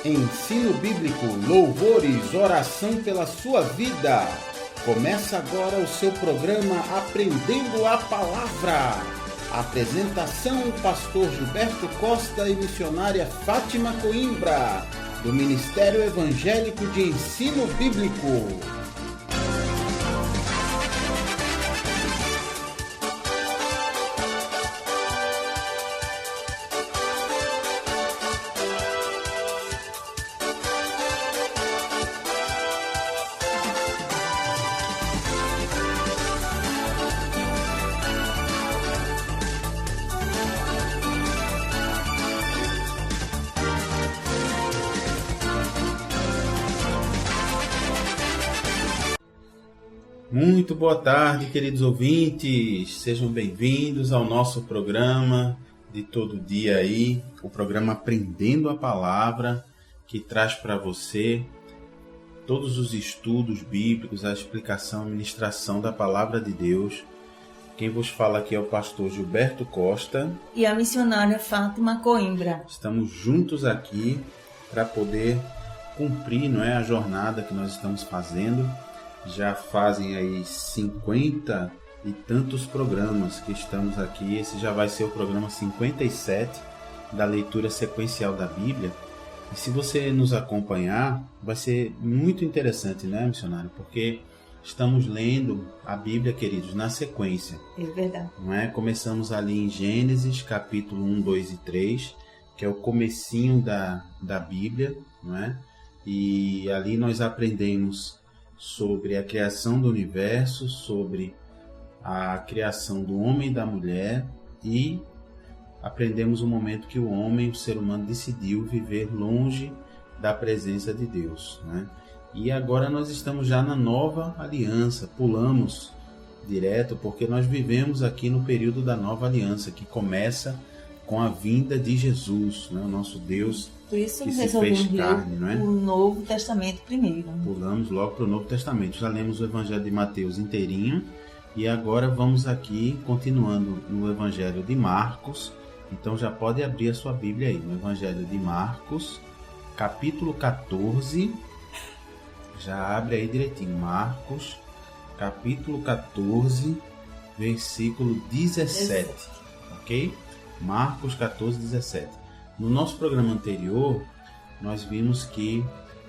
Ensino bíblico, louvores, oração pela sua vida. Começa agora o seu programa Aprendendo a Palavra. Apresentação, pastor Gilberto Costa e missionária Fátima Coimbra, do Ministério Evangélico de Ensino Bíblico. Muito boa tarde, queridos ouvintes. Sejam bem-vindos ao nosso programa de todo dia aí, o programa Aprendendo a Palavra, que traz para você todos os estudos bíblicos, a explicação, a ministração da Palavra de Deus. Quem vos fala aqui é o pastor Gilberto Costa e a missionária Fátima Coimbra. Estamos juntos aqui para poder cumprir, a jornada que nós estamos fazendo. Já fazem aí 50 e tantos programas que estamos aqui. Esse já vai ser o programa 57 da leitura sequencial da Bíblia. E se você nos acompanhar, vai ser muito interessante, missionário? Porque estamos lendo a Bíblia, queridos, na sequência. É verdade. Começamos ali em Gênesis, capítulo 1, 2 e 3, que é o comecinho da Bíblia, E ali nós aprendemos sobre a criação do universo, sobre a criação do homem e da mulher, e aprendemos o momento que o homem, o ser humano, decidiu viver longe da presença de Deus. E agora nós estamos já na nova aliança, pulamos direto, porque nós vivemos aqui no período da nova aliança, que começa com a vinda de Jesus, o nosso Deus. Por isso que se fez carne, o Novo Testamento primeiro. Pulamos logo para o Novo Testamento. Já lemos o Evangelho de Mateus inteirinho e agora vamos aqui continuando no Evangelho de Marcos. Então já pode abrir a sua Bíblia aí, no Evangelho de Marcos, capítulo 14. Já abre aí direitinho, Marcos, capítulo 14, versículo 17, ok? Marcos 14, 17. No nosso programa anterior, nós vimos que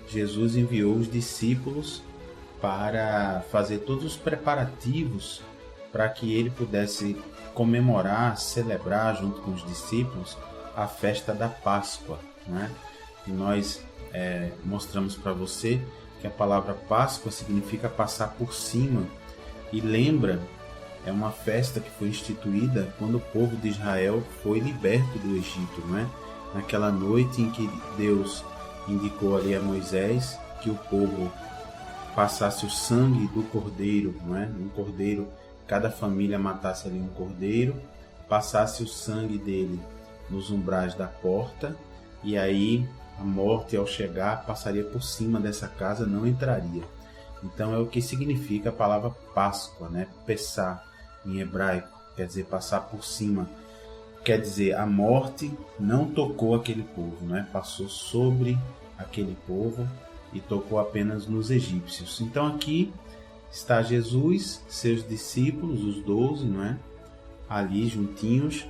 Jesus enviou os discípulos para fazer todos os preparativos para que ele pudesse comemorar, celebrar junto com os discípulos a festa da Páscoa. E nós mostramos para você que a palavra Páscoa significa passar por cima e lembra, é uma festa que foi instituída quando o povo de Israel foi liberto do Egito, Naquela noite em que Deus indicou ali a Moisés que o povo passasse o sangue do cordeiro, Um cordeiro, cada família matasse ali um cordeiro, passasse o sangue dele nos umbrais da porta, e aí a morte, ao chegar, passaria por cima dessa casa, não entraria. Então é o que significa a palavra Páscoa, Pessah em hebraico, quer dizer passar por cima. Quer dizer, a morte não tocou aquele povo, Passou sobre aquele povo e tocou apenas nos egípcios. Então aqui está Jesus, seus discípulos, os 12, Ali juntinhos,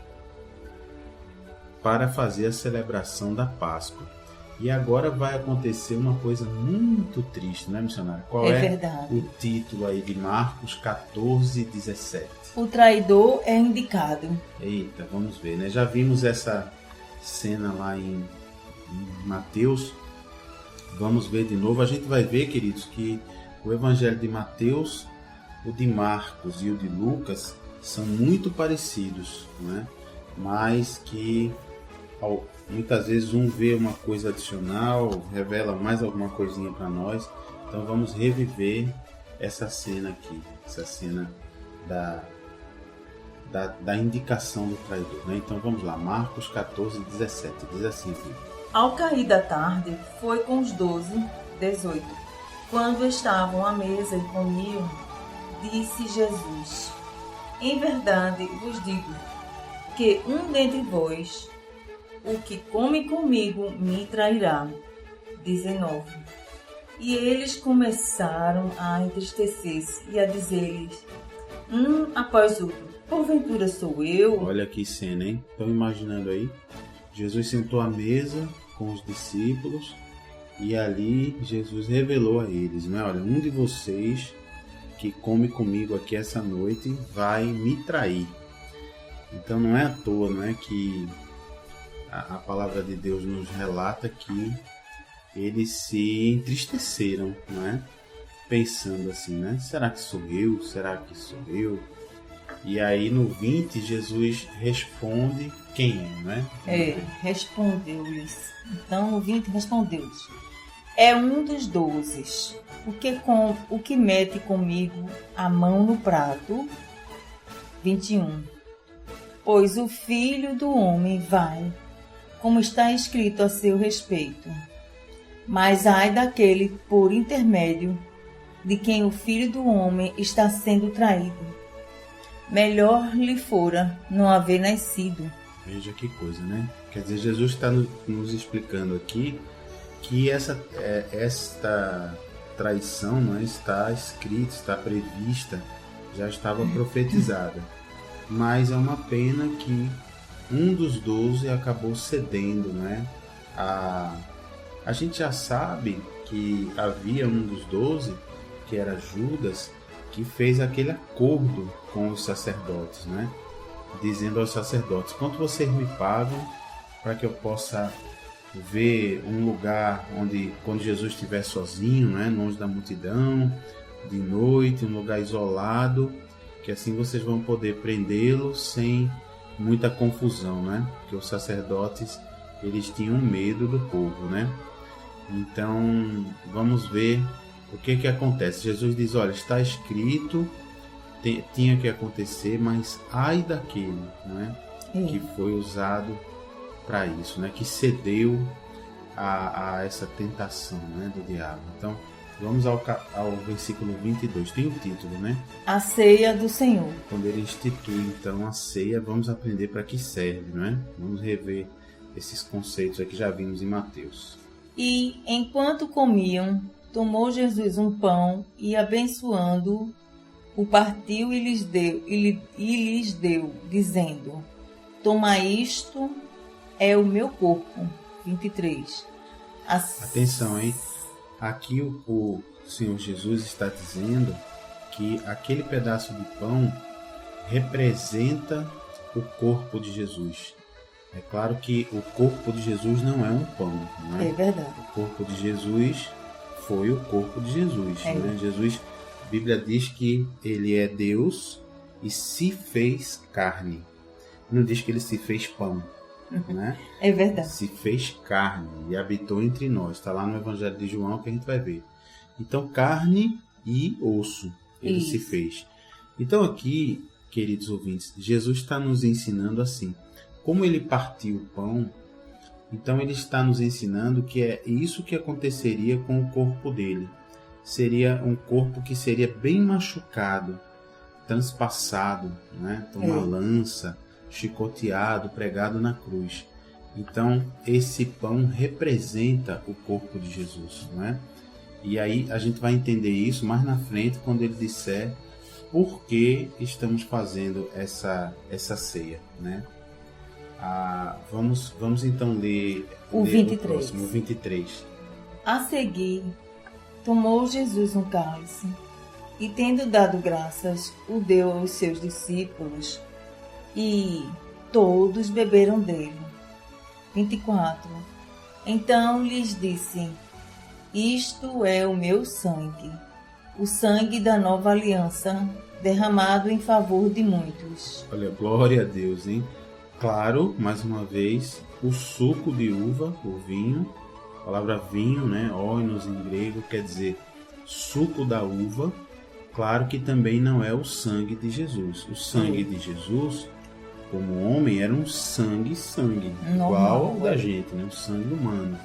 para fazer a celebração da Páscoa. E agora vai acontecer uma coisa muito triste, missionário? Qual é verdade. O título aí de Marcos 14, 17? O traidor é indicado. Eita, vamos ver, Já vimos essa cena lá em Mateus. Vamos ver de novo. A gente vai ver, queridos, que o Evangelho de Mateus, o de Marcos e o de Lucas são muito parecidos, Mas que muitas vezes um vê uma coisa adicional, revela mais alguma coisinha para nós. Então vamos reviver essa cena aqui, essa cena da indicação do traidor. Então vamos lá, Marcos 14, 17, diz assim aqui. Ao cair da tarde, foi com os 12, 18. Quando estavam à mesa e comiam, disse Jesus: Em verdade vos digo que um dentre vós, o que come comigo, me trairá. 19. E eles começaram a entristecer-se e a dizer-lhes, um após outro, porventura sou eu? Olha que cena, hein? Estão imaginando aí? Jesus sentou à mesa com os discípulos e ali Jesus revelou a eles, né? Olha, um de vocês que come comigo aqui essa noite vai me trair. Então não é à toa, não é, que a palavra de Deus nos relata que eles se entristeceram, não é? Pensando assim, né? Será que sou eu? Será que sou eu? E aí no 20 Jesus responde quem é, né? Respondeu-lhes. Então no 20 respondeu-lhes. É um dos 12, o que mete comigo a mão no prato. 21. Pois o Filho do Homem vai, como está escrito a seu respeito. Mas ai daquele por intermédio de quem o Filho do Homem está sendo traído. Melhor lhe fora não haver nascido. Veja que coisa, né? Quer dizer, Jesus está nos explicando aqui que esta traição não está escrita, está prevista, já estava profetizada. Mas é uma pena que um dos 12 acabou cedendo, né? A gente já sabe que havia um dos 12, que era Judas, que fez aquele acordo com os sacerdotes, né? Dizendo aos sacerdotes, quanto vocês me pagam para que eu possa ver um lugar onde, quando Jesus estiver sozinho, né? Longe da multidão, de noite, um lugar isolado, que assim vocês vão poder prendê-lo sem muita confusão, né? Porque os sacerdotes, eles tinham medo do povo, né? Então, vamos ver o que acontece. Jesus diz, olha, está escrito, tinha que acontecer, mas ai daquele, né? Que foi usado para isso, né? Que cedeu a essa tentação, né? Do diabo. Então, vamos ao versículo 22. Tem o título, né? A ceia do Senhor. Quando ele institui, então, a ceia, vamos aprender para que serve, não é? Vamos rever esses conceitos aqui que já vimos em Mateus. E, enquanto comiam, tomou Jesus um pão e, abençoando-o, o partiu e lhes deu, dizendo, toma isto, é o meu corpo. 23. Atenção, hein? Aqui o Senhor Jesus está dizendo que aquele pedaço de pão representa o corpo de Jesus. É claro que o corpo de Jesus não é um pão, não é? É verdade. O corpo de Jesus foi o corpo de Jesus. Né? Jesus, a Bíblia diz que ele é Deus e se fez carne. Não diz que ele se fez pão. Né? É verdade. Se fez carne e habitou entre nós. Está lá no Evangelho de João que a gente vai ver. Então, carne e osso ele se fez. Então aqui, queridos ouvintes, Jesus está nos ensinando assim. Como ele partiu o pão, então ele está nos ensinando que é isso que aconteceria com o corpo dele. Seria um corpo que seria bem machucado, transpassado, né? Uma lança, chicoteado, pregado na cruz. Então esse pão representa o corpo de Jesus, não é? E aí a gente vai entender isso mais na frente quando ele disser por que estamos fazendo essa ceia, né? Vamos então ler o 23. O próximo, o 23. A seguir, tomou Jesus um cálice e, tendo dado graças, o deu aos seus discípulos e todos beberam dele. 24. Então lhes disse, isto é o meu sangue, o sangue da nova aliança, derramado em favor de muitos. Olha, glória a Deus, hein? Claro, mais uma vez, o suco de uva, o vinho, a palavra vinho, né, oinos em grego, quer dizer suco da uva. Claro que também não é o sangue de Jesus. O sangue de Jesus, como homem, era um sangue, igual ao da gente, né, um sangue humano,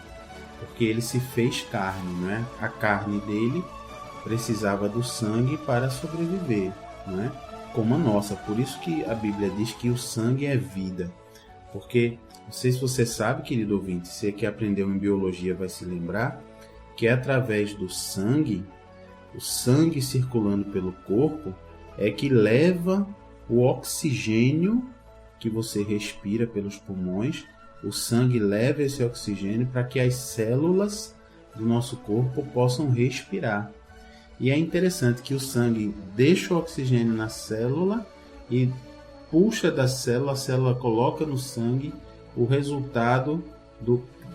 porque ele se fez carne, né? A carne dele precisava do sangue para sobreviver, né? Como a nossa. Por isso que a Bíblia diz que o sangue é vida. Porque, não sei se você sabe, querido ouvinte, você que aprendeu em biologia vai se lembrar, porque através do sangue, o sangue circulando pelo corpo, é que leva o oxigênio que você respira pelos pulmões. O sangue leva esse oxigênio para que as células do nosso corpo possam respirar. E é interessante que o sangue deixa o oxigênio na célula e puxa da célula, a célula coloca no sangue o resultado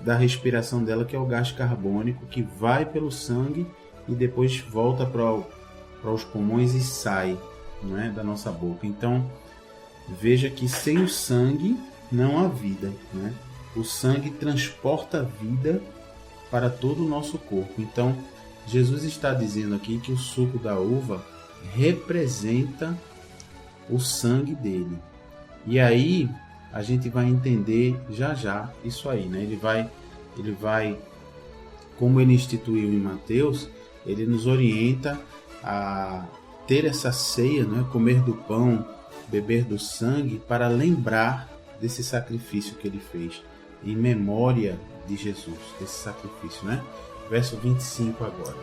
da respiração dela, que é o gás carbônico, que vai pelo sangue e depois volta para os pulmões e sai, não é, da nossa boca. Então, veja que sem o sangue não há vida, né? O sangue transporta a vida para todo o nosso corpo. Então, Jesus está dizendo aqui que o suco da uva representa o sangue dele. E aí a gente vai entender já isso aí, né? Ele vai, como ele instituiu em Mateus, ele nos orienta a ter essa ceia, né? Comer do pão, beber do sangue, para lembrar desse sacrifício que ele fez, em memória de Jesus, desse sacrifício, né? Verso 25 agora.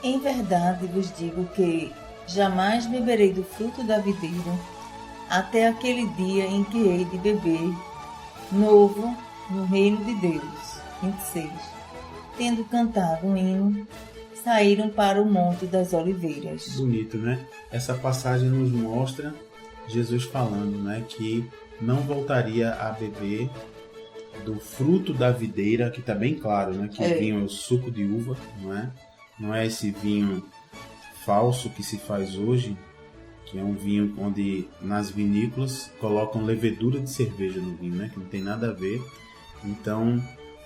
Em verdade vos digo que jamais beberei do fruto da videira, até aquele dia em que hei de beber novo no reino de Deus. 26. Tendo cantado um hino, saíram para o Monte das Oliveiras. Bonito, né? Essa passagem nos mostra Jesus falando, né, que não voltaria a beber do fruto da videira, que está bem claro, né, que o vinho é o suco de uva, não é? Não é esse vinho falso que se faz hoje, que é um vinho onde nas vinícolas colocam levedura de cerveja no vinho, né, que não tem nada a ver. Então,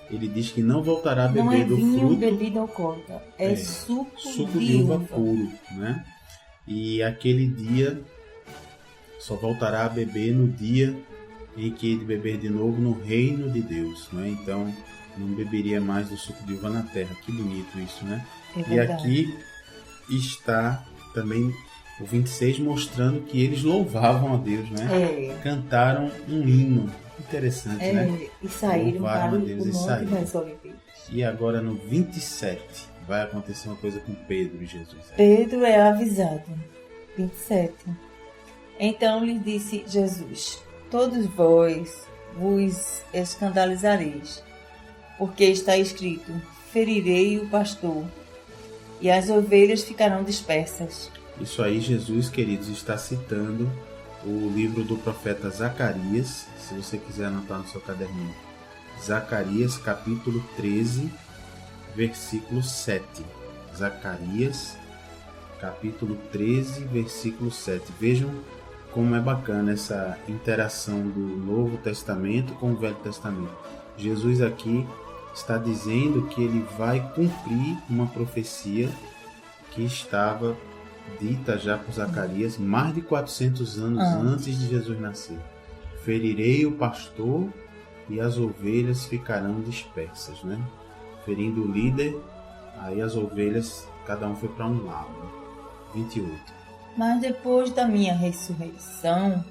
ele diz que não voltará a beber do fruto. Não é vinho, bebida alcoólica, é suco de uva puro, né? E aquele dia só voltará a beber no dia em que ele beber de novo no reino de Deus, né? Então, não beberia mais do suco de uva na terra. Que bonito isso, né? E aqui está também o 26 mostrando que eles louvavam a Deus, né? Cantaram um hino. Interessante, né? E saíram para o Monte das Oliveiras. E agora no 27 vai acontecer uma coisa com Pedro e Jesus. Pedro é avisado. 27. Então lhe disse Jesus: todos vós vos escandalizareis, porque está escrito: ferirei o pastor, e as ovelhas ficarão dispersas. Isso aí, Jesus, queridos, está citando o livro do profeta Zacarias, se você quiser anotar no seu caderninho. Zacarias, capítulo 13, versículo 7. Zacarias, capítulo 13, versículo 7. Vejam como é bacana essa interação do Novo Testamento com o Velho Testamento. Jesus aqui está dizendo que ele vai cumprir uma profecia que estava dita já por Zacarias mais de 400 anos antes de Jesus nascer. Ferirei o pastor e as ovelhas ficarão dispersas, né? Ferindo o líder, aí as ovelhas, cada um foi para um lado. 28. Mas depois da minha ressurreição,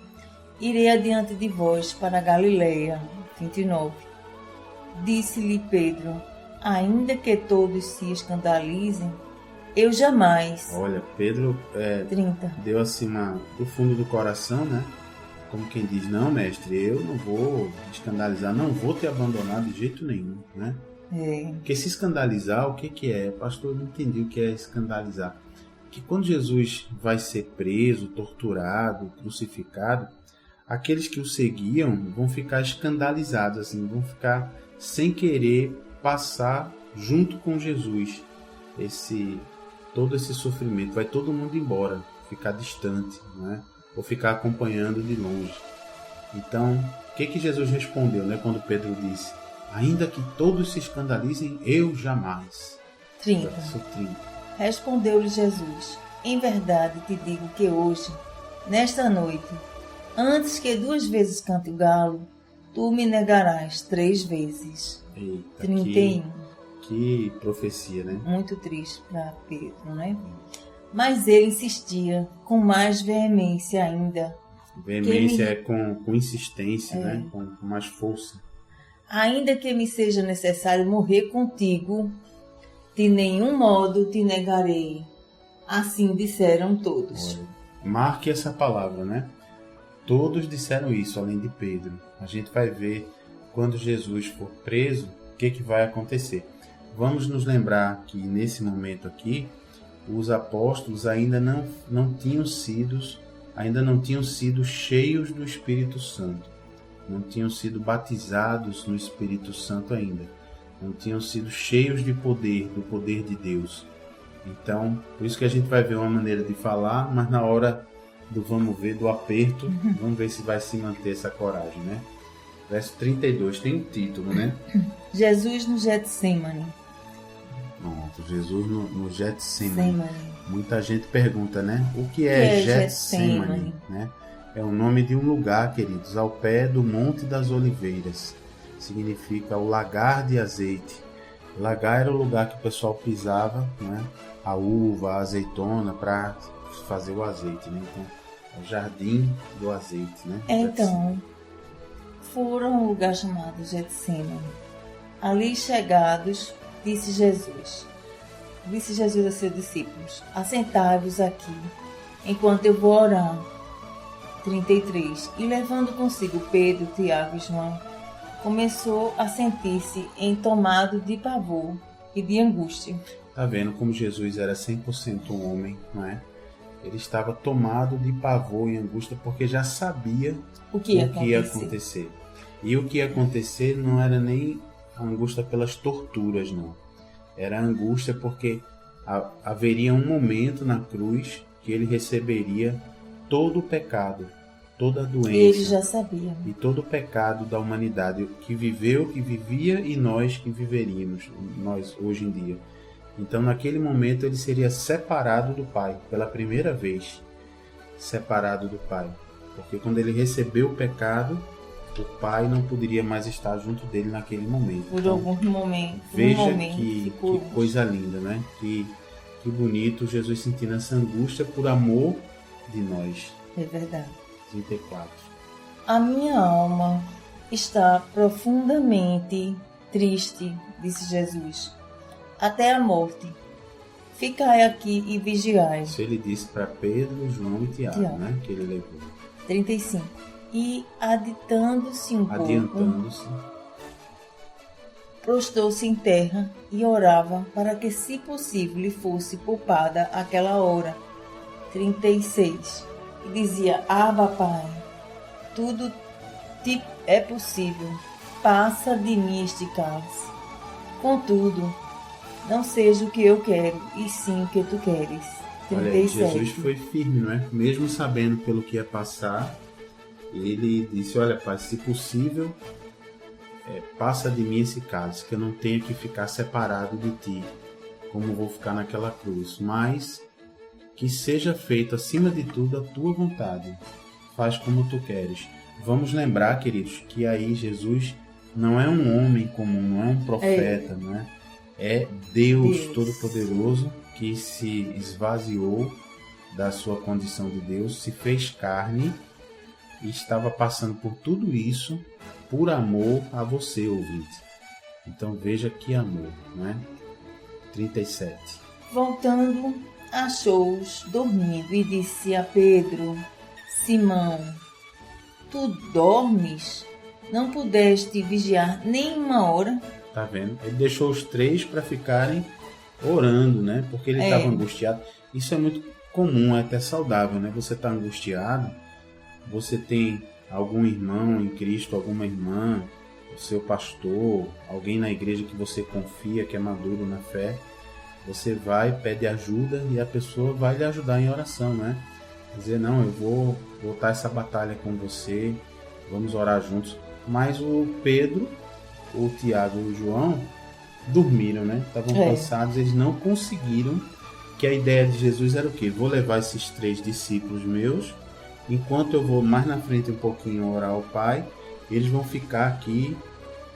irei adiante de vós para a Galileia. 29. Disse-lhe Pedro: ainda que todos se escandalizem, eu jamais. Olha, Pedro 30. Deu assim do fundo do coração, né? Como quem diz: não, mestre, eu não vou escandalizar, não vou te abandonar de jeito nenhum, né? Porque se escandalizar, o que é? Pastor, eu não entendi o que é escandalizar. Que quando Jesus vai ser preso, torturado, crucificado, aqueles que o seguiam vão ficar escandalizados, assim, vão ficar sem querer passar junto com Jesus todo esse sofrimento. Vai todo mundo embora, ficar distante, né? Ou ficar acompanhando de longe. Então, o que Jesus respondeu, né, quando Pedro disse: ainda que todos se escandalizem, eu jamais. 30. Verso 30. Respondeu-lhe Jesus: em verdade te digo que hoje, nesta noite, antes que 2 vezes cante o galo, tu me negarás 3 vezes. Eita, 31. Que profecia, né? Muito triste para Pedro, né? Mas ele insistia com mais veemência ainda. Veemência é com insistência, né? Com mais força. Ainda que me seja necessário morrer contigo, De nenhum modo te negarei. Assim disseram todos. Olha, marque essa palavra, né? Todos disseram isso, além de Pedro. A gente vai ver quando Jesus for preso, o que vai acontecer. Vamos nos lembrar que nesse momento aqui, os apóstolos ainda não tinham sido cheios do Espírito Santo. Não tinham sido batizados no Espírito Santo ainda. Não tinham sido cheios de poder, do poder de Deus. Então, por isso que a gente vai ver uma maneira de falar, mas na hora do vamos ver, do aperto, vamos ver se vai se manter essa coragem, né? Verso 32, tem um título, né? Jesus no Getsemane. Pronto, Jesus no Getsemane. Muita gente pergunta, né? O que é Getsemane? Né? É o nome de um lugar, queridos, ao pé do Monte das Oliveiras. Significa o lagar de azeite. Lagar era o lugar que o pessoal pisava, né? A uva, a azeitona, para fazer o azeite, né? Então, é o jardim do azeite, né? Então, foram a um lugar chamado Getsemane. Ali chegados, disse Jesus a seus discípulos: assentai-vos aqui, enquanto eu vou orar. 33. E levando consigo Pedro, Tiago e João, começou a sentir-se entomado de pavor e de angústia. Tá vendo como Jesus era 100% homem, não é? Ele estava tomado de pavor e angústia porque já sabia o que ia acontecer. E o que ia acontecer não era nem a angústia pelas torturas, não. Era a angústia porque haveria um momento na cruz que ele receberia todo o pecado, toda a doença. E ele já sabia. E todo o pecado da humanidade que viveu, que vivia e nós que viveríamos, nós hoje em dia. Então, naquele momento, ele seria separado do Pai, pela primeira vez, separado do Pai. Porque quando ele recebeu o pecado, o Pai não poderia mais estar junto dele naquele momento. Por alguns momentos. Veja que coisa linda, né? Que bonito Jesus sentindo essa angústia por amor de nós. É verdade. 34. A minha alma está profundamente triste, disse Jesus, até a morte. Ficai aqui e vigiai. Isso ele disse para Pedro, João e Tiago, né? Que ele levou. 35. E adiantando-se um pouco, prostou-se em terra e orava para que, se possível, lhe fosse poupada aquela hora. 36. E dizia: Abba, Pai, tudo te é possível. Passa de mim este cálice. Contudo, não seja o que eu quero, e sim o que tu queres. 37. Olha, Jesus foi firme, não é? Mesmo sabendo pelo que ia passar, ele disse: olha, Pai, se possível, passa de mim esse cálice, que eu não tenha que ficar separado de ti, como vou ficar naquela cruz, mas que seja feito acima de tudo a tua vontade. Faz como tu queres. Vamos lembrar, queridos, que aí Jesus não é um homem comum, não é um profeta, não é? É Deus Todo-Poderoso que se esvaziou da sua condição de Deus, se fez carne e estava passando por tudo isso por amor a você, ouvinte. Então veja que amor, não é? 37. Voltando, achou-os dormindo e disse a Pedro: Simão, tu dormes? Não pudeste vigiar nem uma hora? Tá vendo? Ele deixou os três para ficarem orando, né? Porque ele estava angustiado. Isso é muito comum, é até saudável, né? Você está angustiado, você tem algum irmão em Cristo, alguma irmã, o seu pastor, alguém na igreja que você confia, que é maduro na fé. Você vai, pede ajuda e a pessoa vai lhe ajudar em oração, né? Dizer: não, eu vou lutar essa batalha com você, vamos orar juntos. Mas o Pedro, o Tiago e o João dormiram, né? Estavam cansados, eles não conseguiram, que a ideia de Jesus era o quê? Vou levar esses 3 discípulos meus, enquanto eu vou mais na frente um pouquinho orar ao Pai, eles vão ficar aqui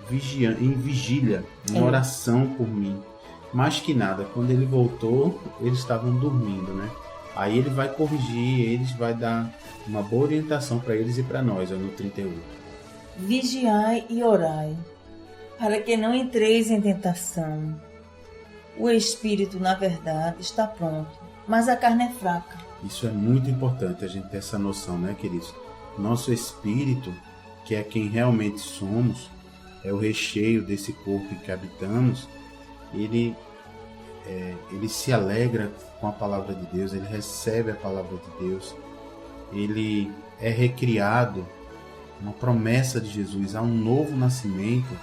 em vigília, em oração por mim. Mais que nada, quando ele voltou, eles estavam dormindo, né? Aí ele vai corrigir eles, vai dar uma boa orientação para eles e para nós, no 38. Vigiai e orai, para que não entreis em tentação. O espírito, na verdade, está pronto, mas a carne é fraca. Isso é muito importante a gente ter essa noção, né, queridos? Nosso espírito, que é quem realmente somos, é o recheio desse corpo em que habitamos, ele se alegra com a palavra de Deus, ele recebe a palavra de Deus, ele é recriado, uma promessa de Jesus, há um novo nascimento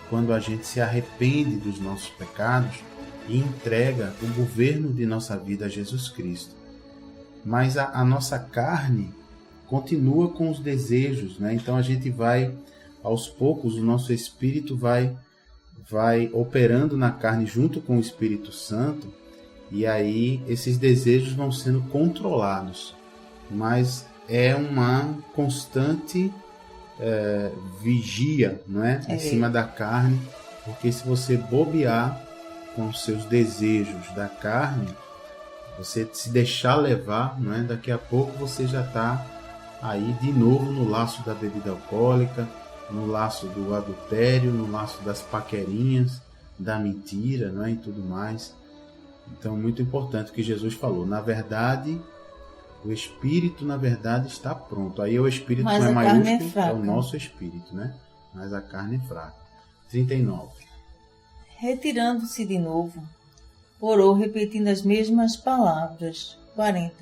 quando a gente se arrepende dos nossos pecados e entrega o governo de nossa vida a Jesus Cristo. Mas a nossa carne continua com os desejos, né? Então a gente vai, aos poucos, o nosso espírito vai operando na carne junto com o Espírito Santo, e aí esses desejos vão sendo controlados. Mas é uma constante vigia, não é? Em cima da carne, porque se você bobear com os seus desejos da carne, você se deixar levar, não é? Daqui a pouco você já está aí de novo no laço da bebida alcoólica, no laço do adultério, no laço das paquerinhas, da mentira, não é? E tudo mais. Então, muito importante o que Jesus falou. Na verdade, o espírito, na verdade, está pronto. Aí o espírito não é maiúsculo, é o nosso espírito, né? Mas a carne é fraca. 39. Retirando-se de novo, orou repetindo as mesmas palavras. 40.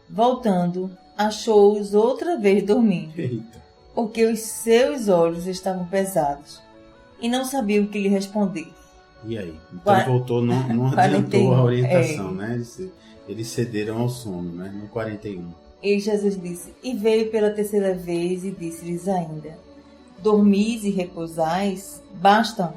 Voltando, achou-os outra vez dormindo. Eita. Porque os seus olhos estavam pesados e não sabia o que lhe responder. E aí? Então voltou, não adiantou a orientação, né? Eles cederam ao sono, né? No 41. E Jesus disse, e veio pela terceira vez e disse-lhes ainda, dormis e repousais, basta.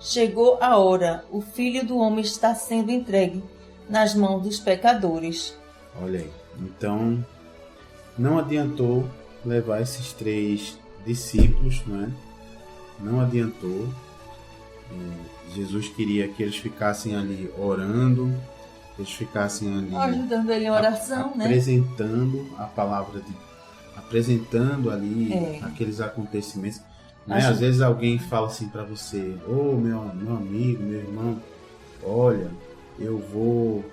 Chegou a hora, o Filho do Homem está sendo entregue nas mãos dos pecadores. Olha aí, então não adiantou levar esses 3 discípulos, não é? Não adiantou. Jesus queria que eles ficassem ali orando, que eles ficassem ali ajudando ele em oração, apresentando a palavra apresentando ali aqueles acontecimentos, né? Às vezes alguém fala assim para você, meu amigo, meu irmão, olha, eu vou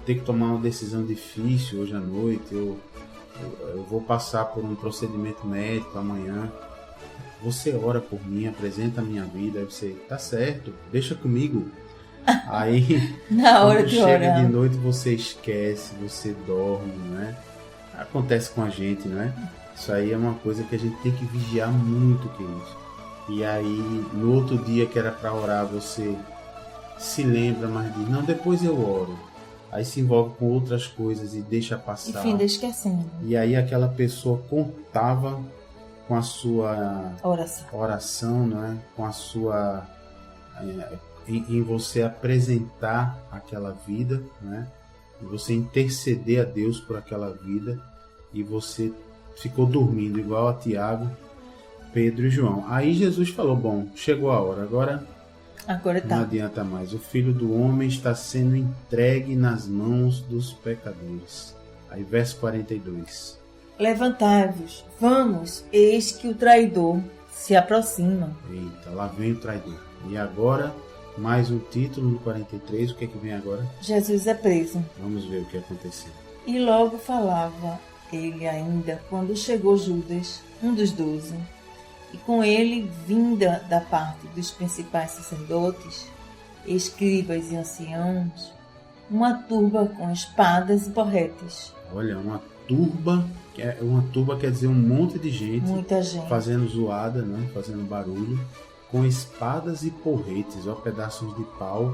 ter que tomar uma decisão difícil hoje à noite, eu vou passar por um procedimento médico amanhã, você ora por mim, apresenta a minha vida, aí você, tá certo, deixa comigo. Aí, na hora de chega orar, de noite, você esquece, você dorme, né? Acontece com a gente, né? Isso aí é uma coisa que a gente tem que vigiar muito, queridos. E aí, no outro dia que era para orar, você se lembra, mas diz, não, depois eu oro. Aí se envolve com outras coisas e deixa passar. E finda esquecendo. E aí aquela pessoa contava com a sua oração, não é? Com a sua... em você apresentar aquela vida, né? E você interceder a Deus por aquela vida, e você ficou dormindo igual a Tiago, Pedro e João. Aí Jesus falou, bom, chegou a hora, agora não adianta mais. O Filho do Homem está sendo entregue nas mãos dos pecadores. Aí verso 42. Levantai-vos, vamos, eis que o traidor se aproxima. Eita, lá vem o traidor. E agora, mais um título no 43, o que é que vem agora? Jesus é preso. Vamos ver o que aconteceu. E logo falava ele ainda, quando chegou Judas, um dos 12, e com ele, vinda da parte dos principais sacerdotes, escribas e anciãos, uma turba com espadas e porretes. Olha, uma turba quer dizer um monte de gente, muita gente fazendo zoada, né? Fazendo barulho, com espadas e porretes, ó, pedaços de pau.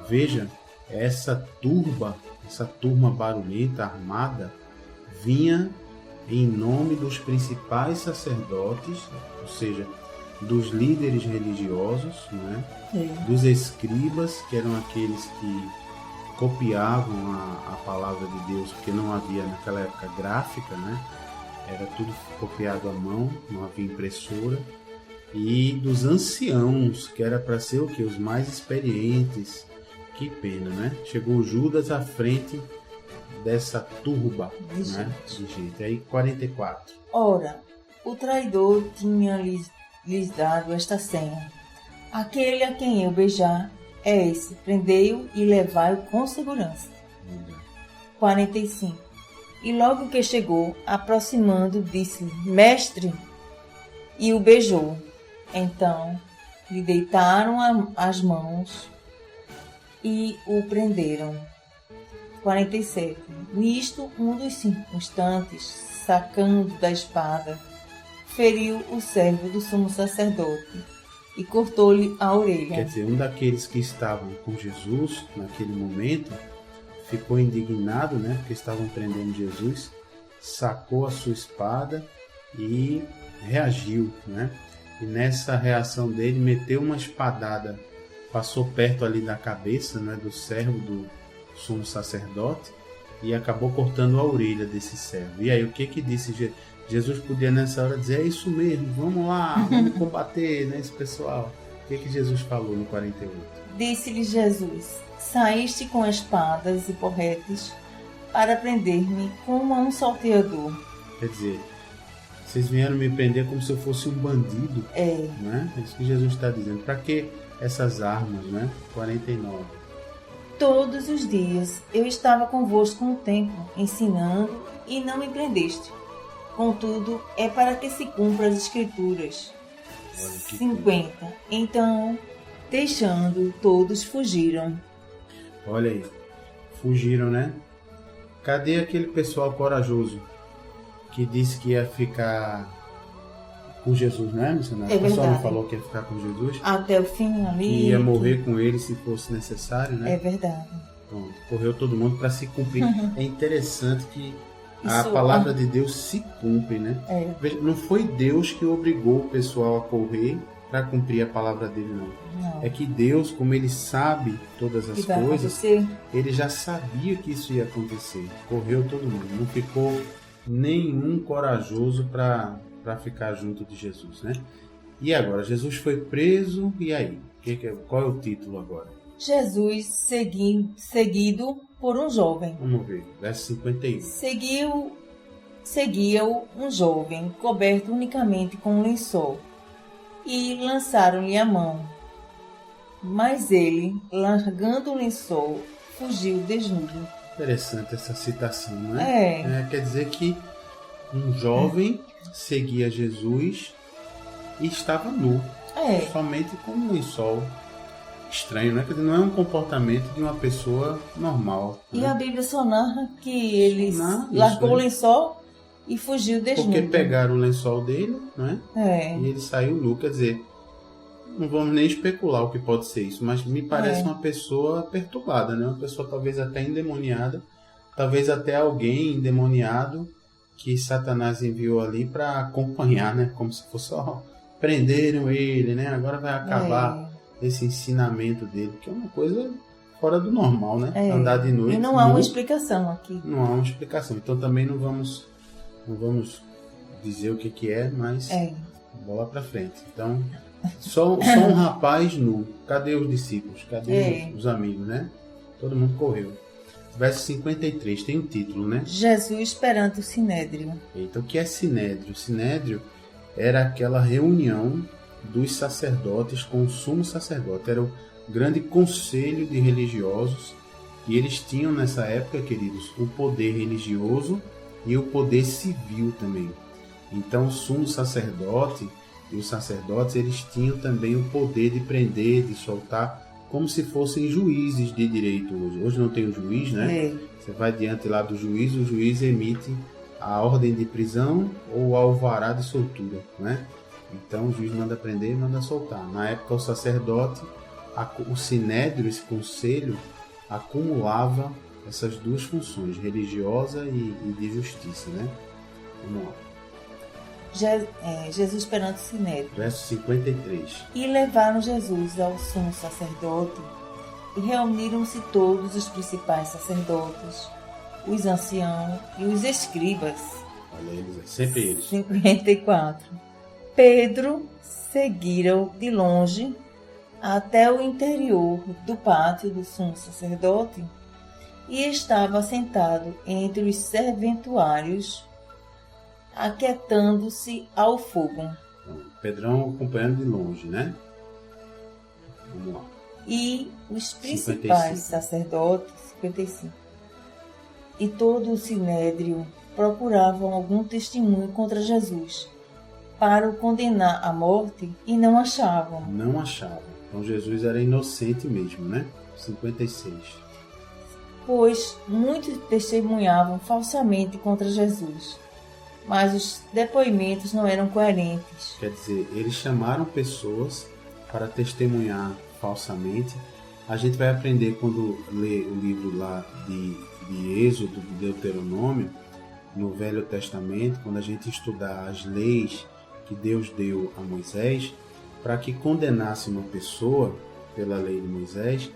Veja, essa turma barulhenta, armada, vinha em nome dos principais sacerdotes, ou seja, dos líderes religiosos, né? Dos escribas, que eram aqueles que copiavam a palavra de Deus, porque não havia naquela época gráfica, né? Era tudo copiado à mão, não havia impressora. E dos anciãos, que era para ser o quê? Os mais experientes. Que pena, né? Chegou Judas à frente dessa turba, né? De gente. Aí 44. Ora, o traidor tinha lhes dado esta senha: aquele a quem eu beijar, é esse: prendei-o e levai-o com segurança. 45. E logo que chegou, aproximando, disse-lhe: Mestre, e o beijou. Então lhe deitaram as mãos e o prenderam. 47. Nisto, um dos circunstantes, sacando da espada, feriu o servo do sumo sacerdote e cortou-lhe a orelha. Quer dizer, um daqueles que estavam com Jesus naquele momento ficou indignado, né? Porque estavam prendendo Jesus, sacou a sua espada e reagiu, né? E nessa reação dele, meteu uma espadada, passou perto ali da cabeça, né, do servo do sumo sacerdote e acabou cortando a orelha desse servo. E aí, o que disse Jesus? Jesus podia nessa hora dizer: é isso mesmo, vamos lá, vamos combater, né, esse pessoal. O que Jesus falou no 48? Disse-lhe Jesus: saíste com espadas e porretes para prender-me como a um salteador. Quer dizer, vocês vieram me prender como se eu fosse um bandido. Né? É isso que Jesus está dizendo. Para que essas armas, né? 49. Todos os dias eu estava convosco no templo, ensinando, e não me prendeste. Contudo, é para que se cumpra as Escrituras. 50. Então, deixando, todos fugiram. Olha aí, fugiram, né? Cadê aquele pessoal corajoso que disse que ia ficar com Jesus, né, missionário? O pessoal não falou que ia ficar com Jesus? Até o fim ali. Que ia morrer com ele se fosse necessário, né? É verdade. Pronto, correu todo mundo para se cumprir. É interessante que a palavra de Deus se cumpre, né? Veja, não foi Deus que obrigou o pessoal a correr para cumprir a palavra dele, não. É que Deus, como ele sabe todas as coisas, ele já sabia que isso ia acontecer. Correu todo mundo. Não ficou nenhum corajoso para ficar junto de Jesus, né? E agora, Jesus foi preso, e aí? Qual é o título agora? Jesus seguido por um jovem. Vamos ver, verso 51. Seguia-o um jovem, coberto unicamente com um lençol, e lançaram-lhe a mão. Mas ele, largando o lençol, fugiu desnudo. Interessante essa citação, não é? Quer dizer que um jovem seguia Jesus e estava nu, somente com um lençol. Estranho, né? Quer dizer, não é um comportamento de uma pessoa normal. E a Bíblia só narra que ele largou o lençol e fugiu desnudo. Porque pegaram o lençol dele, né? E ele saiu nu. Quer dizer, não vamos nem especular o que pode ser isso, mas me parece uma pessoa perturbada, né? Uma pessoa talvez até endemoniada, talvez até alguém endemoniado que Satanás enviou ali para acompanhar, né? Como se fosse, prenderam ele, né? Agora vai acabar esse ensinamento dele, que é uma coisa fora do normal, né? Andar de noite. E não há uma explicação aqui. Não há uma explicação. Então também não vamos dizer o que é, mas bola pra frente. Então, só um rapaz nu. Cadê os discípulos? Cadê os amigos, né? Todo mundo correu. Verso 53, tem um título, né? Jesus perante o Sinédrio. Então, o que é Sinédrio? Sinédrio era aquela reunião dos sacerdotes com o sumo sacerdote. Era o grande conselho de religiosos, e eles tinham nessa época, queridos, o poder religioso e o poder civil também. Então o sumo sacerdote e os sacerdotes, eles tinham também o poder de prender, de soltar, como se fossem juízes de direito hoje. Hoje não tem o juiz, né? Você vai diante lá do juiz, o juiz emite a ordem de prisão ou a alvará de soltura, né? Então o juiz manda prender e manda soltar. Na época o sacerdote, o sinédrio, esse conselho, acumulava essas duas funções, religiosa e de justiça, né? Vamos lá. Jesus perante o Sinédrio. Verso 53. E levaram Jesus ao sumo sacerdote, e reuniram-se todos os principais sacerdotes, os anciãos e os escribas. Olha eles, sempre eles. 54. Pedro seguiram de longe até o interior do pátio do sumo sacerdote e estava sentado entre os serventuários, aquietando-se ao fogo. Pedrão acompanhando de longe, né? Vamos lá. E os principais 55. sacerdotes, 55, e todo o sinédrio procuravam algum testemunho contra Jesus para o condenar à morte e não achavam. Não achavam. Então Jesus era inocente mesmo, né? 56. Pois muitos testemunhavam falsamente contra Jesus, mas os depoimentos não eram coerentes. Quer dizer, eles chamaram pessoas para testemunhar falsamente. A gente vai aprender quando lê o livro lá de Êxodo, de Deuteronômio, no Velho Testamento, quando a gente estudar as leis que Deus deu a Moisés, para que condenasse uma pessoa pela lei de Moisés,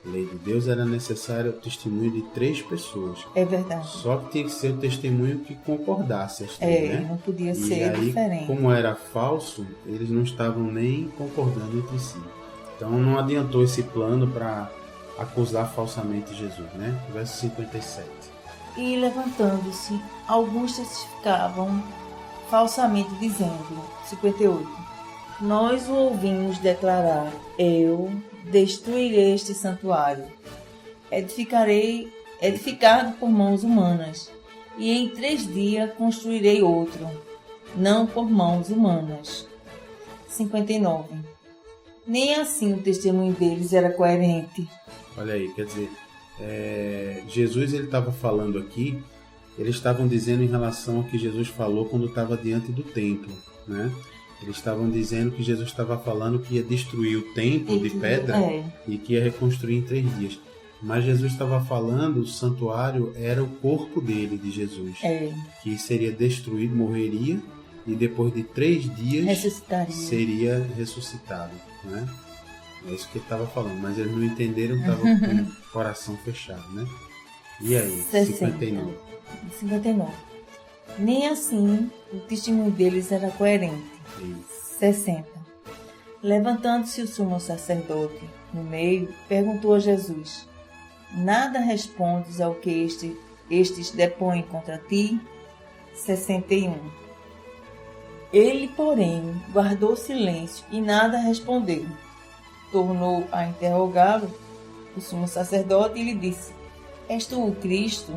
lei de Deus, era necessário o testemunho de 3 pessoas. É verdade. Só que tinha que ser o testemunho que concordasse as 3, né? Não podia E ser aí, diferente. como era falso, eles não estavam nem concordando entre si. Então não adiantou esse plano para acusar falsamente Jesus, né? Verso 57. E levantando-se, alguns testificavam falsamente, dizendo, 58, nós o ouvimos declarar, eu destruirei este santuário, edificado por mãos humanas, e em 3 dias construirei outro, não por mãos humanas. 59. Nem assim o testemunho deles era coerente. Olha aí, quer dizer, Jesus ele estava falando aqui, eles estavam dizendo em relação ao que Jesus falou quando estava diante do templo, né? Eles estavam dizendo que Jesus estava falando que ia destruir o templo de pedra e que ia reconstruir em 3 dias. Mas Jesus estava falando, o santuário era o corpo dele, de Jesus, que seria destruído, morreria, e depois de 3 dias seria ressuscitado, né? É isso que ele estava falando, mas eles não entenderam, estavam com o coração fechado, né? E aí, 59. Nem assim o testemunho deles era coerente. 60. Levantando-se o sumo sacerdote no meio, perguntou a Jesus, nada respondes ao que estes depõem contra ti? 61. Ele, porém, guardou silêncio e nada respondeu. Tornou a interrogá-lo o sumo sacerdote e lhe disse, és tu o Cristo,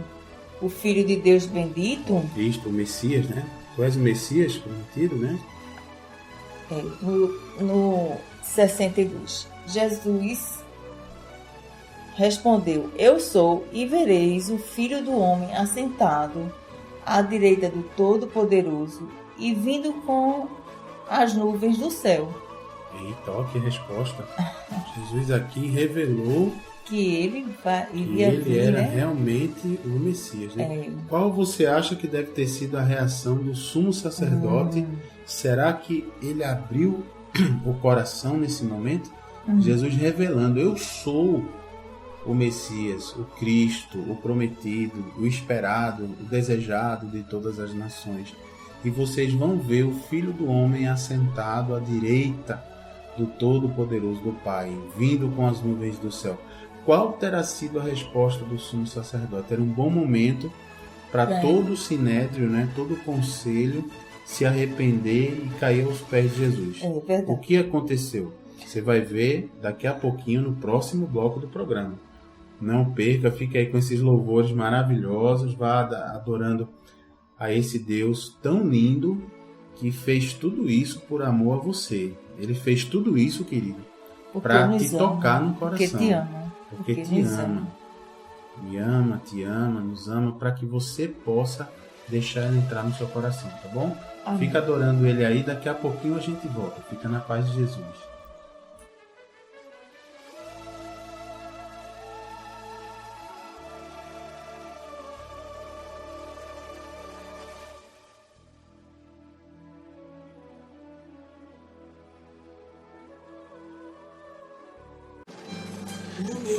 o Filho de Deus bendito? O Cristo, o Messias, né? Tu és o Messias prometido, né? No 62. Jesus respondeu, eu sou, e vereis o Filho do Homem assentado à direita do Todo-Poderoso e vindo com as nuvens do céu. Eita, ó, que resposta. Jesus aqui revelou que ele era realmente o Messias, né? Qual você acha que deve ter sido a reação do sumo sacerdote? Será que ele abriu o coração nesse momento? Jesus revelando, eu sou o Messias, o Cristo, o prometido, o esperado, o desejado de todas as nações. E vocês vão ver o Filho do Homem assentado à direita do Todo-Poderoso, do Pai, vindo com as nuvens do céu. Qual terá sido a resposta do sumo sacerdote? Era um bom momento para todo o sinédrio, né, todo o conselho se arrepender e cair aos pés de Jesus. O que aconteceu? Você vai ver daqui a pouquinho no próximo bloco do programa. Não perca, fique aí com esses louvores maravilhosos, vá adorando a esse Deus tão lindo que fez tudo isso por amor a você. Ele fez tudo isso, querido, para te tocar no coração. Porque te ama. Porque te ama. Me ama, te ama, nos ama, para que você possa deixar ele entrar no seu coração, tá bom? Amém. Fica adorando ele aí, daqui a pouquinho a gente volta. Fica na paz de Jesus.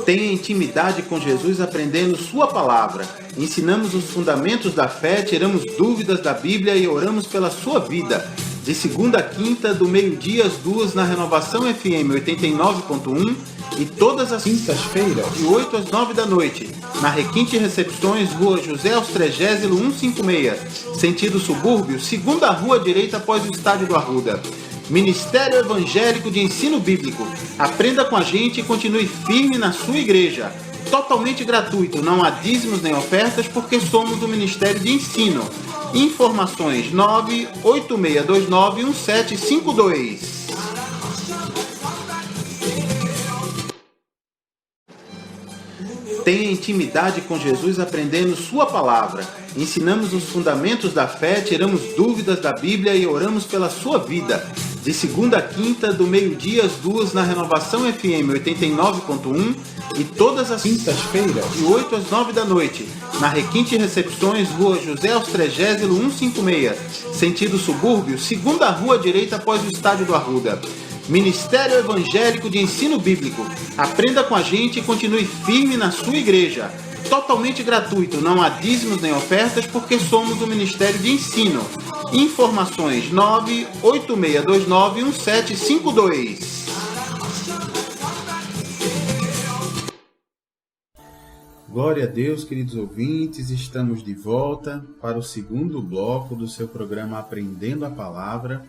Tenha intimidade com Jesus aprendendo sua palavra. Ensinamos os fundamentos da fé, tiramos dúvidas da Bíblia e oramos pela sua vida. De segunda a quinta, do meio-dia às 2 na Renovação FM 89.1 e todas as quintas-feiras, de 8 às 9 da noite, na Requinte Recepções, Rua José Austregésilo 156, sentido subúrbio, segunda rua direita após o Estádio do Arruda. Ministério Evangélico de Ensino Bíblico. Aprenda com a gente e continue firme na sua igreja. Totalmente gratuito, não há dízimos nem ofertas, porque somos do Ministério de Ensino. Informações 986291752. Tenha intimidade com Jesus aprendendo sua palavra. Ensinamos os fundamentos da fé, tiramos dúvidas da Bíblia e oramos pela sua vida. De segunda a quinta, do meio-dia às 2 na Renovação FM 89.1 e todas as quintas-feiras, de 8 às 9 da noite, na Requinte Recepções, Rua José Austrégésilo 156, sentido subúrbio, segunda rua direita após o Estádio do Arruda. Ministério Evangélico de Ensino Bíblico. Aprenda com a gente e continue firme na sua igreja. Totalmente gratuito, não há dízimos nem ofertas, porque somos do Ministério de Ensino. Informações 986291752. Glória a Deus, queridos ouvintes, estamos de volta para o segundo bloco do seu programa Aprendendo a Palavra,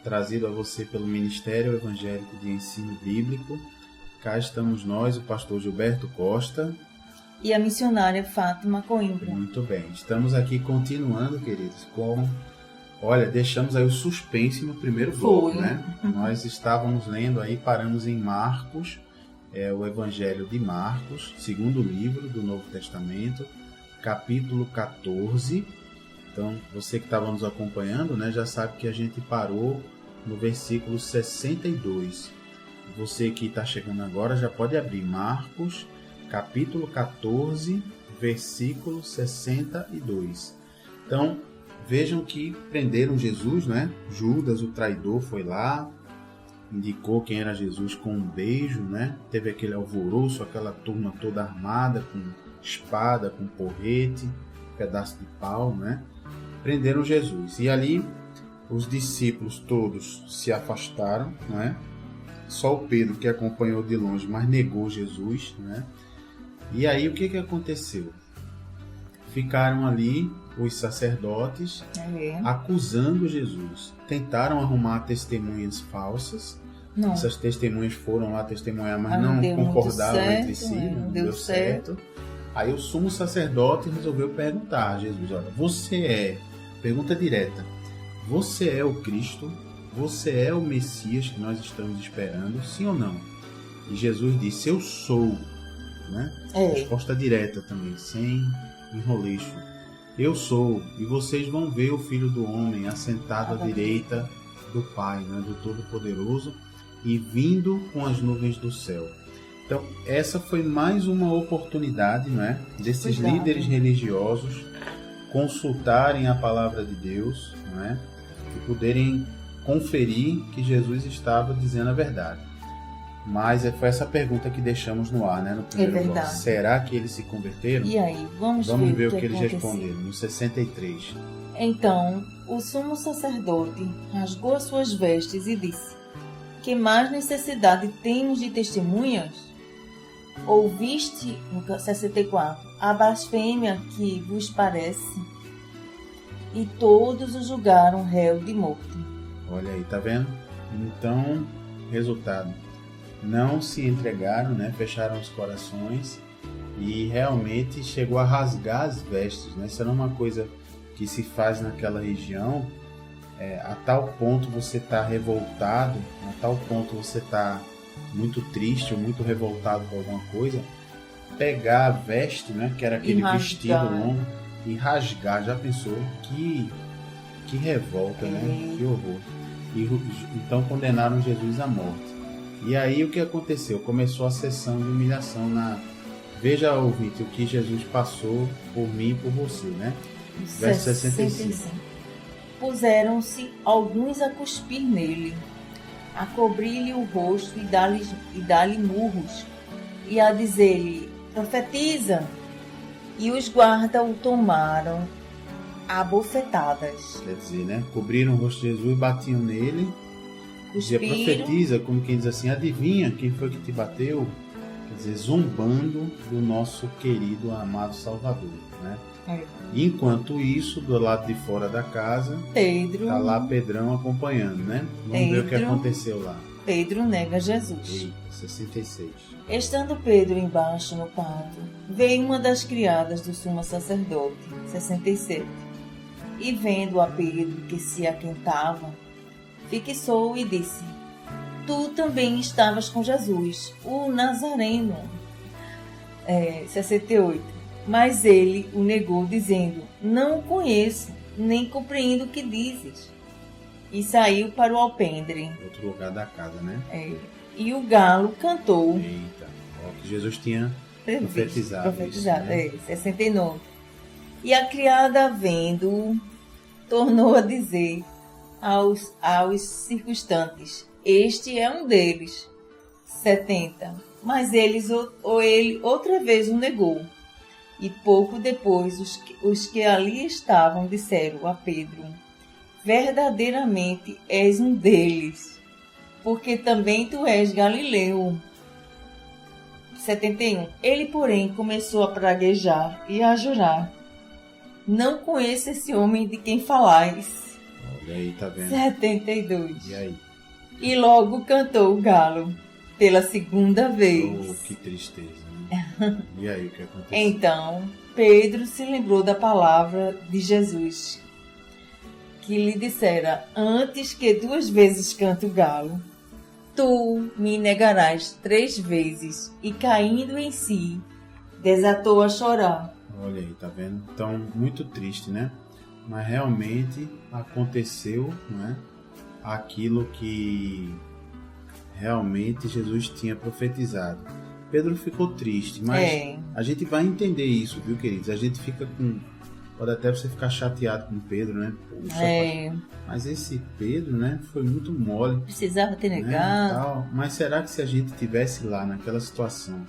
trazido a você pelo Ministério Evangélico de Ensino Bíblico. Cá estamos nós, o pastor Gilberto Costa e a missionária Fátima Coimbra. Muito bem, estamos aqui continuando, queridos, deixamos aí o suspense no primeiro bloco, né? Nós estávamos lendo aí, paramos em Marcos, o Evangelho de Marcos, segundo livro do Novo Testamento, capítulo 14. Então, você que estava nos acompanhando, né, já sabe que a gente parou no versículo 62. Você que está chegando agora já pode abrir Marcos, capítulo 14, versículo 62. Então, vejam que prenderam Jesus, né? Judas, o traidor, foi lá, indicou quem era Jesus com um beijo, né? Teve aquele alvoroço, aquela turma toda armada, com espada, com porrete, pedaço de pau, né? Prenderam Jesus. E ali os discípulos todos se afastaram, né? Só o Pedro que acompanhou de longe, mas negou Jesus, né? E aí o que aconteceu? Ficaram ali os sacerdotes acusando Jesus. Tentaram arrumar testemunhas falsas. Não. Essas testemunhas foram lá testemunhar, mas não concordaram entre si, não deu certo. Aí o sumo sacerdote resolveu perguntar a Jesus, olha, pergunta direta, você é o Cristo? Você é o Messias que nós estamos esperando? Sim ou não? E Jesus disse, eu sou. Né? Resposta direta também, sem enroleixo. Eu sou, e vocês vão ver o Filho do Homem assentado à direita do Pai, né? Do Todo-Poderoso, e vindo com as nuvens do céu. Então, essa foi mais uma oportunidade, né, desses líderes religiosos consultarem a palavra de Deus, né, e poderem conferir que Jesus estava dizendo a verdade. Mas foi essa pergunta que deixamos no ar, né, no primeiro bloco. Será que eles se converteram? E aí, vamos ver o que eles responderam, no 63. Então, o sumo sacerdote rasgou as suas vestes e disse, que mais necessidade temos de testemunhas? Ouviste, no 64, a blasfêmia que vos parece? E todos o julgaram réu de morte. Olha aí, tá vendo? Então, resultado. Não se entregaram, né? Fecharam os corações e realmente chegou a rasgar as vestes, né? Isso era uma coisa que se faz naquela região, a tal ponto você está revoltado, a tal ponto você está muito triste ou muito revoltado com alguma coisa, pegar a veste, né? Que era aquele vestido longo, e rasgar. Já pensou? Que revolta, né? Que horror. Então condenaram Jesus à morte. E aí o que aconteceu? Começou a sessão de humilhação Veja, ouvinte, o que Jesus passou por mim e por você, né? Verso 65. Puseram-se alguns a cuspir nele, a cobrir-lhe o rosto e dar-lhe murros, e a dizer-lhe, profetiza. E os guardas o tomaram a bofetadas. Quer dizer, né? Cobriram o rosto de Jesus, batiam nele. Dizia, profetiza, como quem diz assim, adivinha quem foi que te bateu? Quer dizer, zombando do nosso querido, amado Salvador, né? Enquanto isso, do lado de fora da casa, Pedro, tá lá Pedrão acompanhando, né? Vamos ver o que aconteceu lá. Pedro nega Jesus. Eita, 66. Estando Pedro embaixo no pátio, veio uma das criadas do sumo sacerdote, 67, e vendo a Pedro que se aquentava, fixou e disse: Tu também estavas com Jesus, o Nazareno. 68. Mas ele o negou, dizendo: Não o conheço, nem compreendo o que dizes. E saiu para o alpendre. Outro lugar da casa, né? E o galo cantou. Eita, ó, que Jesus tinha profetizado. Profetizado, isso, né? 69. E a criada, vendo, tornou a dizer aos circunstantes: Este é um deles. 70. Mas ele outra vez o negou. E pouco depois os que ali estavam disseram a Pedro: Verdadeiramente és um deles, porque também tu és Galileu. 71. Ele, porém, começou a praguejar e a jurar: Não conheço esse homem de quem falais. Olha aí, tá vendo? 72. E aí? E logo cantou o galo pela segunda vez. Oh, que tristeza, né? E aí, o que aconteceu? Então, Pedro se lembrou da palavra de Jesus, que lhe dissera: Antes que 2 vezes cante o galo, tu me negarás 3 vezes. E caindo em si, desatou a chorar. Olha aí, tá vendo? Então, muito triste, né? Mas realmente aconteceu, né? Aquilo que realmente Jesus tinha profetizado. Pedro ficou triste, mas a gente vai entender isso, viu, queridos? A gente fica com... Pode até você ficar chateado com Pedro, né? Puxa, mas esse Pedro, né, foi muito mole. Precisava ter negado. Né, tal. Mas será que se a gente tivesse lá naquela situação,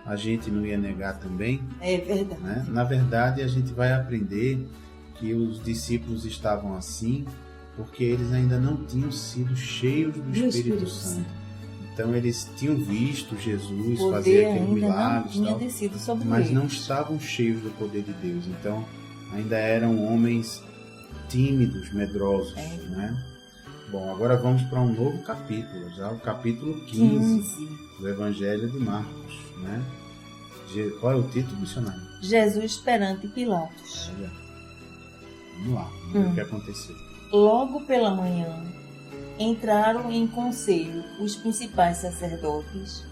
a gente não ia negar também? É verdade. Né? Na verdade, a gente vai aprender que os discípulos estavam assim porque eles ainda não tinham sido cheios do Espírito Santo. Então eles tinham visto Jesus fazer aqueles milagres, não tinha descido sobre mas eles. não estavam cheios do poder de Deus. Então ainda eram homens tímidos, medrosos, né? Bom, agora vamos para um novo capítulo, já o capítulo 15 do Evangelho de Marcos, né? Qual é o título, missionário? Jesus perante Pilatos. Olha. Vamos lá, vamos ver o que aconteceu. Logo pela manhã, entraram em conselho os principais sacerdotes,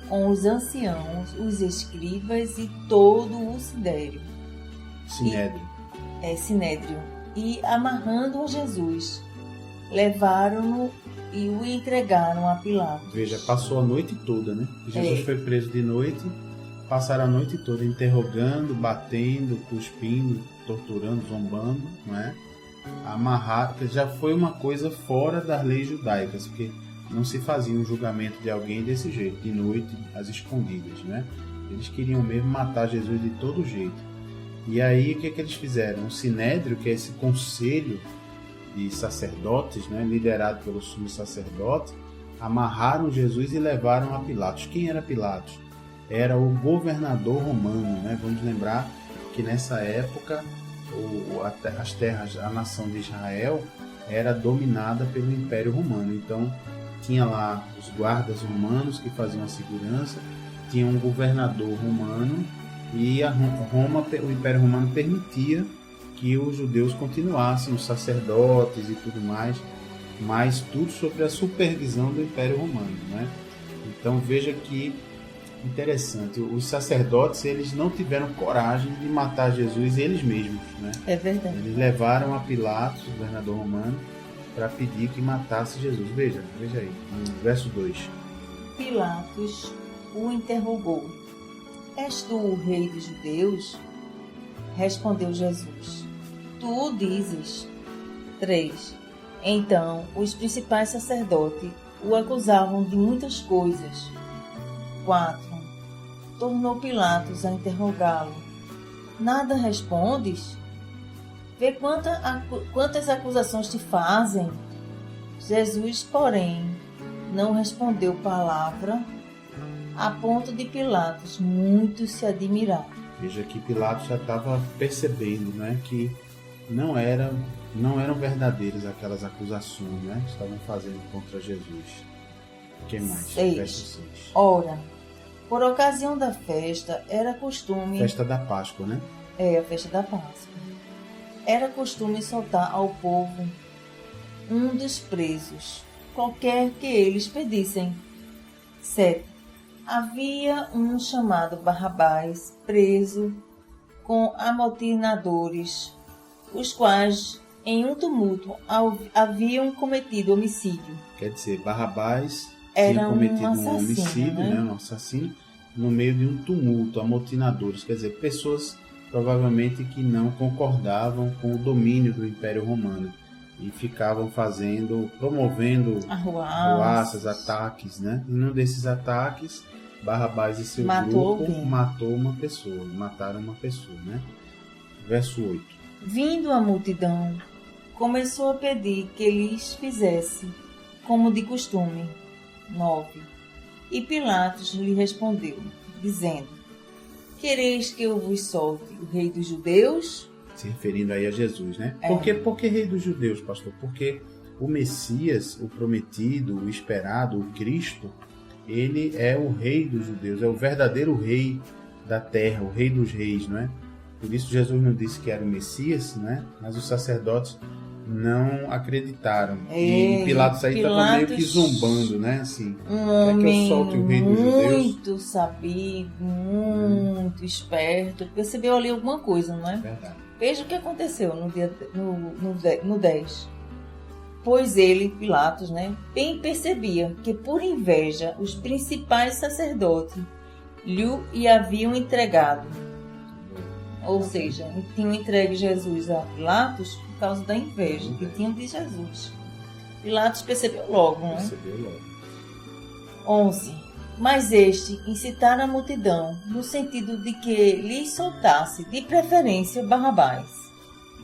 com os anciãos, os escribas e todo o Sinédrio. Sinédrio. E amarrando a Jesus, levaram-no e o entregaram a Pilatos. Veja, passou a noite toda, né? Jesus foi preso de noite, passaram a noite toda interrogando, batendo, cuspindo, torturando, zombando, não é? Amarrar, que já foi uma coisa fora das leis judaicas, porque não se fazia um julgamento de alguém desse jeito, de noite, às escondidas, né? Eles queriam mesmo matar Jesus de todo jeito. E aí, o que eles fizeram? O Sinédrio, que é esse conselho de sacerdotes, né, liderado pelo sumo sacerdote, amarraram Jesus e levaram a Pilatos. Quem era Pilatos? Era o governador romano, né? Vamos lembrar que nessa época as terras, a nação de Israel era dominada pelo Império Romano. Então tinha lá os guardas romanos que faziam a segurança, tinha um governador romano e o Império Romano permitia que os judeus continuassem, os sacerdotes e tudo mais, mas tudo sob a supervisão do Império Romano, né? Então veja que interessante, os sacerdotes eles não tiveram coragem de matar Jesus eles mesmos, né? É verdade. Eles levaram a Pilatos, o governador romano, para pedir que matasse Jesus. Veja aí, no verso 2. Pilatos o interrogou: És tu o rei dos judeus? Respondeu Jesus: Tu o dizes. 3. Então os principais sacerdotes o acusavam de muitas coisas. 4. Tornou Pilatos a interrogá-lo: Nada respondes? Vê quantas acusações te fazem. Jesus, porém, não respondeu palavra, a ponto de Pilatos muito se admirar. Veja que Pilatos já estava percebendo, né, que não eram verdadeiras aquelas acusações, né, que estavam fazendo contra Jesus. O que mais? 6. Verso 6. Ora, por ocasião da festa, era costume... Festa da Páscoa, né? É, a festa da Páscoa. Era costume soltar ao povo um dos presos, qualquer que eles pedissem. 7. Havia um chamado Barrabás, preso com amotinadores, os quais, em um tumulto, haviam cometido homicídio. Quer dizer, Barrabás Era tinha cometido um assassino, um homicídio, né? Um assassino, no meio de um tumulto, amotinadores, quer dizer, pessoas provavelmente que não concordavam com o domínio do Império Romano e ficavam promovendo arruaças, ataques, né? E num desses ataques, Barrabás e seu grupo mataram uma pessoa, né? Verso 8. Vindo a multidão, começou a pedir que lhes fizesse como de costume. 9. E Pilatos lhe respondeu, dizendo: Quereis que eu vos solte o rei dos judeus? Se referindo aí a Jesus, né? É. Por que rei dos judeus, pastor? Porque o Messias, o prometido, o esperado, o Cristo, ele é o rei dos judeus, é o verdadeiro rei da terra, o rei dos reis, não é? Por isso Jesus não disse que era o Messias, né? Mas os sacerdotes não acreditaram. E Pilatos aí estava meio que zombando, né? Assim, um homem que eu solte o rei dos judeus? Muito sabido, muito esperto, percebeu ali alguma coisa, não é? Verdade. Veja o que aconteceu no 10. Pois ele, Pilatos, né, bem percebia que por inveja os principais sacerdotes lhe haviam entregado. Ou seja, tinham entregue Jesus a Pilatos por causa da inveja que tinham de Jesus. Pilatos percebeu logo, né? Percebeu logo. 11. Mas este incitara a multidão no sentido de que lhes soltasse, de preferência, Barrabás.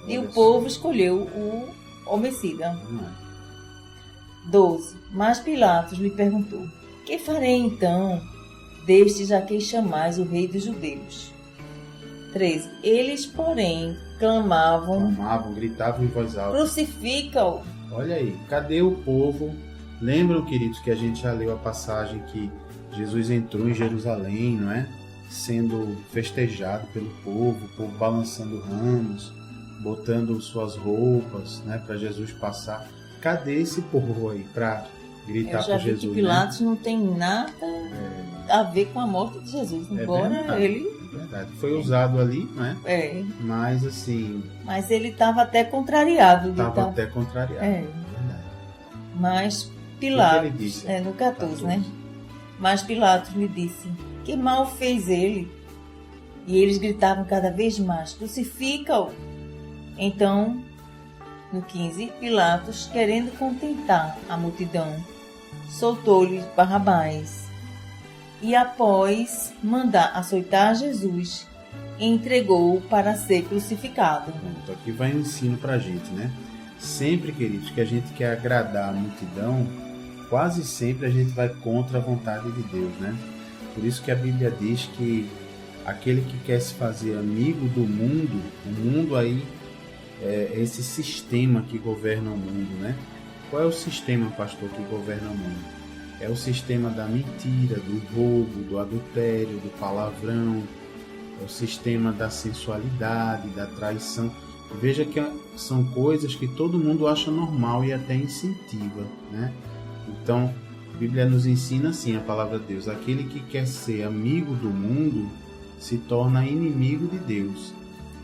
E o povo escolheu o homicida. 12. Mas Pilatos lhe perguntou: Que farei então destes a quem chamais o rei dos judeus? 13. Eles, porém, clamavam, gritavam em voz alta: Crucifica-o! Olha aí, cadê o povo? Lembram, queridos, que a gente já leu a passagem que Jesus entrou em Jerusalém, não é? Sendo festejado pelo povo, o povo balançando ramos, botando suas roupas, né, para Jesus passar. Cadê esse povo aí para gritar por Jesus? Eu já vi que Pilatos, né, não tem nada a ver com a morte de Jesus, embora ele... É verdade, foi usado ali, né? Mas assim... Mas ele estava até contrariado. Estava até contrariado, é verdade. Mas Pilatos, ele disse? No 14, né? Mas Pilatos lhe disse: Que mal fez ele? E eles gritavam cada vez mais: Crucifica-o! Então, no 15, Pilatos, querendo contentar a multidão, soltou-lhe Barrabás. E após mandar açoitar Jesus, entregou-o para ser crucificado. Então aqui vai um ensino para a gente, né? Sempre, queridos, que a gente quer agradar a multidão, quase sempre a gente vai contra a vontade de Deus, né? Por isso que a Bíblia diz que aquele que quer se fazer amigo do mundo, o mundo aí é esse sistema que governa o mundo, né? Qual é o sistema, pastor, que governa o mundo? É o sistema da mentira, do roubo, do adultério, do palavrão, é o sistema da sensualidade, da traição. Veja que são coisas que todo mundo acha normal e até incentiva, né? Então, a Bíblia nos ensina assim, a palavra de Deus: aquele que quer ser amigo do mundo se torna inimigo de Deus.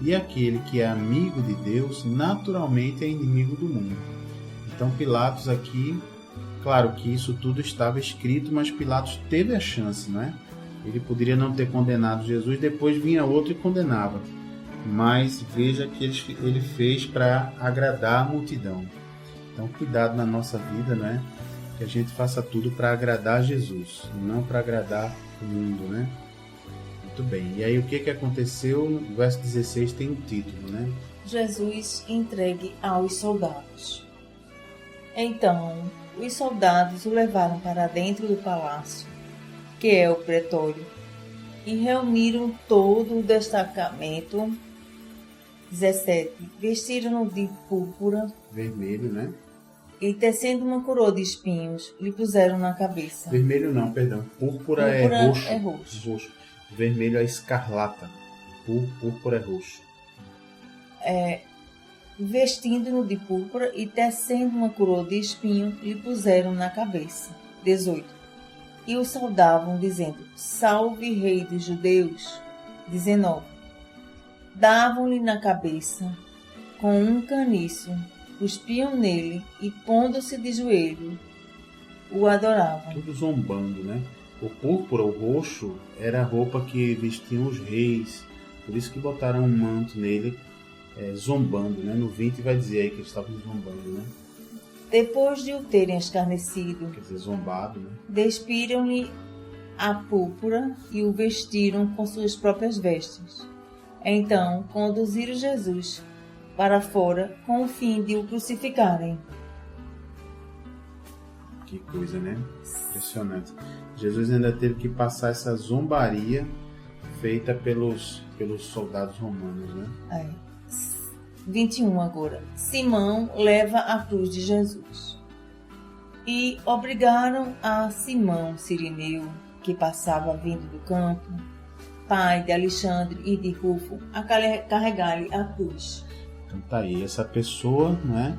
E aquele que é amigo de Deus, naturalmente é inimigo do mundo. Então, Pilatos aqui, claro que isso tudo estava escrito, mas Pilatos teve a chance, não é? Ele poderia não ter condenado Jesus, depois vinha outro e condenava. Mas veja que ele fez para agradar a multidão. Então, cuidado na nossa vida, não é? Que a gente faça tudo para agradar a Jesus, não para agradar o mundo, né? Muito bem. E aí o que aconteceu? No verso 16 tem um título, né? Jesus entregue aos soldados. Então, os soldados o levaram para dentro do palácio, que é o pretório, E reuniram todo o destacamento. 17. Vestiram-no de púrpura. Vermelho, né? E tecendo uma coroa de espinhos, lhe puseram na cabeça. Vermelho não, perdão. Púrpura é roxo. É roxo. Vermelho é escarlata. Púrpura é roxo. Vestindo-no de púrpura e tecendo uma coroa de espinho, lhe puseram na cabeça. 18. E o saudavam, dizendo: Salve, Rei dos Judeus. 19. Davam-lhe na cabeça com um caniço, cuspiam nele e, pondo-se de joelho, o adoravam. Tudo zombando, né? O púrpura, o roxo, era a roupa que vestiam os reis. Por isso que botaram um manto nele, zombando, né? No 20 vai dizer aí que eles estavam zombando, né? Depois de o terem escarnecido, quer dizer, zombado, né? Despiram-lhe a púrpura e o vestiram com suas próprias vestes. Então conduziram Jesus para fora com o fim de o crucificarem. Que coisa, né? Impressionante. Jesus ainda teve que passar essa zombaria feita pelos soldados romanos, né? 21 agora. Simão leva a cruz de Jesus. E obrigaram a Simão Cirineu, que passava vindo do campo, pai de Alexandre e de Rufo, a carregar-lhe a cruz. Então tá aí, essa pessoa, né,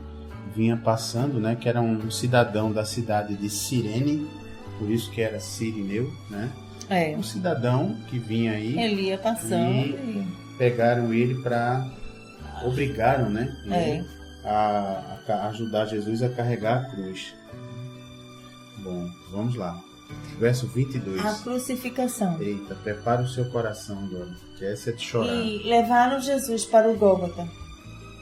vinha passando, né, que era um cidadão da cidade de Cirene, por isso que era Cirineu, né? Um cidadão que vinha aí. Ele ia passando e pegaram ele para obrigaram, né, ele a ajudar Jesus a carregar a cruz. Bom, vamos lá. Verso 22. A crucificação. Eita, prepara o seu coração agora, que essa é de chorar. E levaram Jesus para o Gólgota,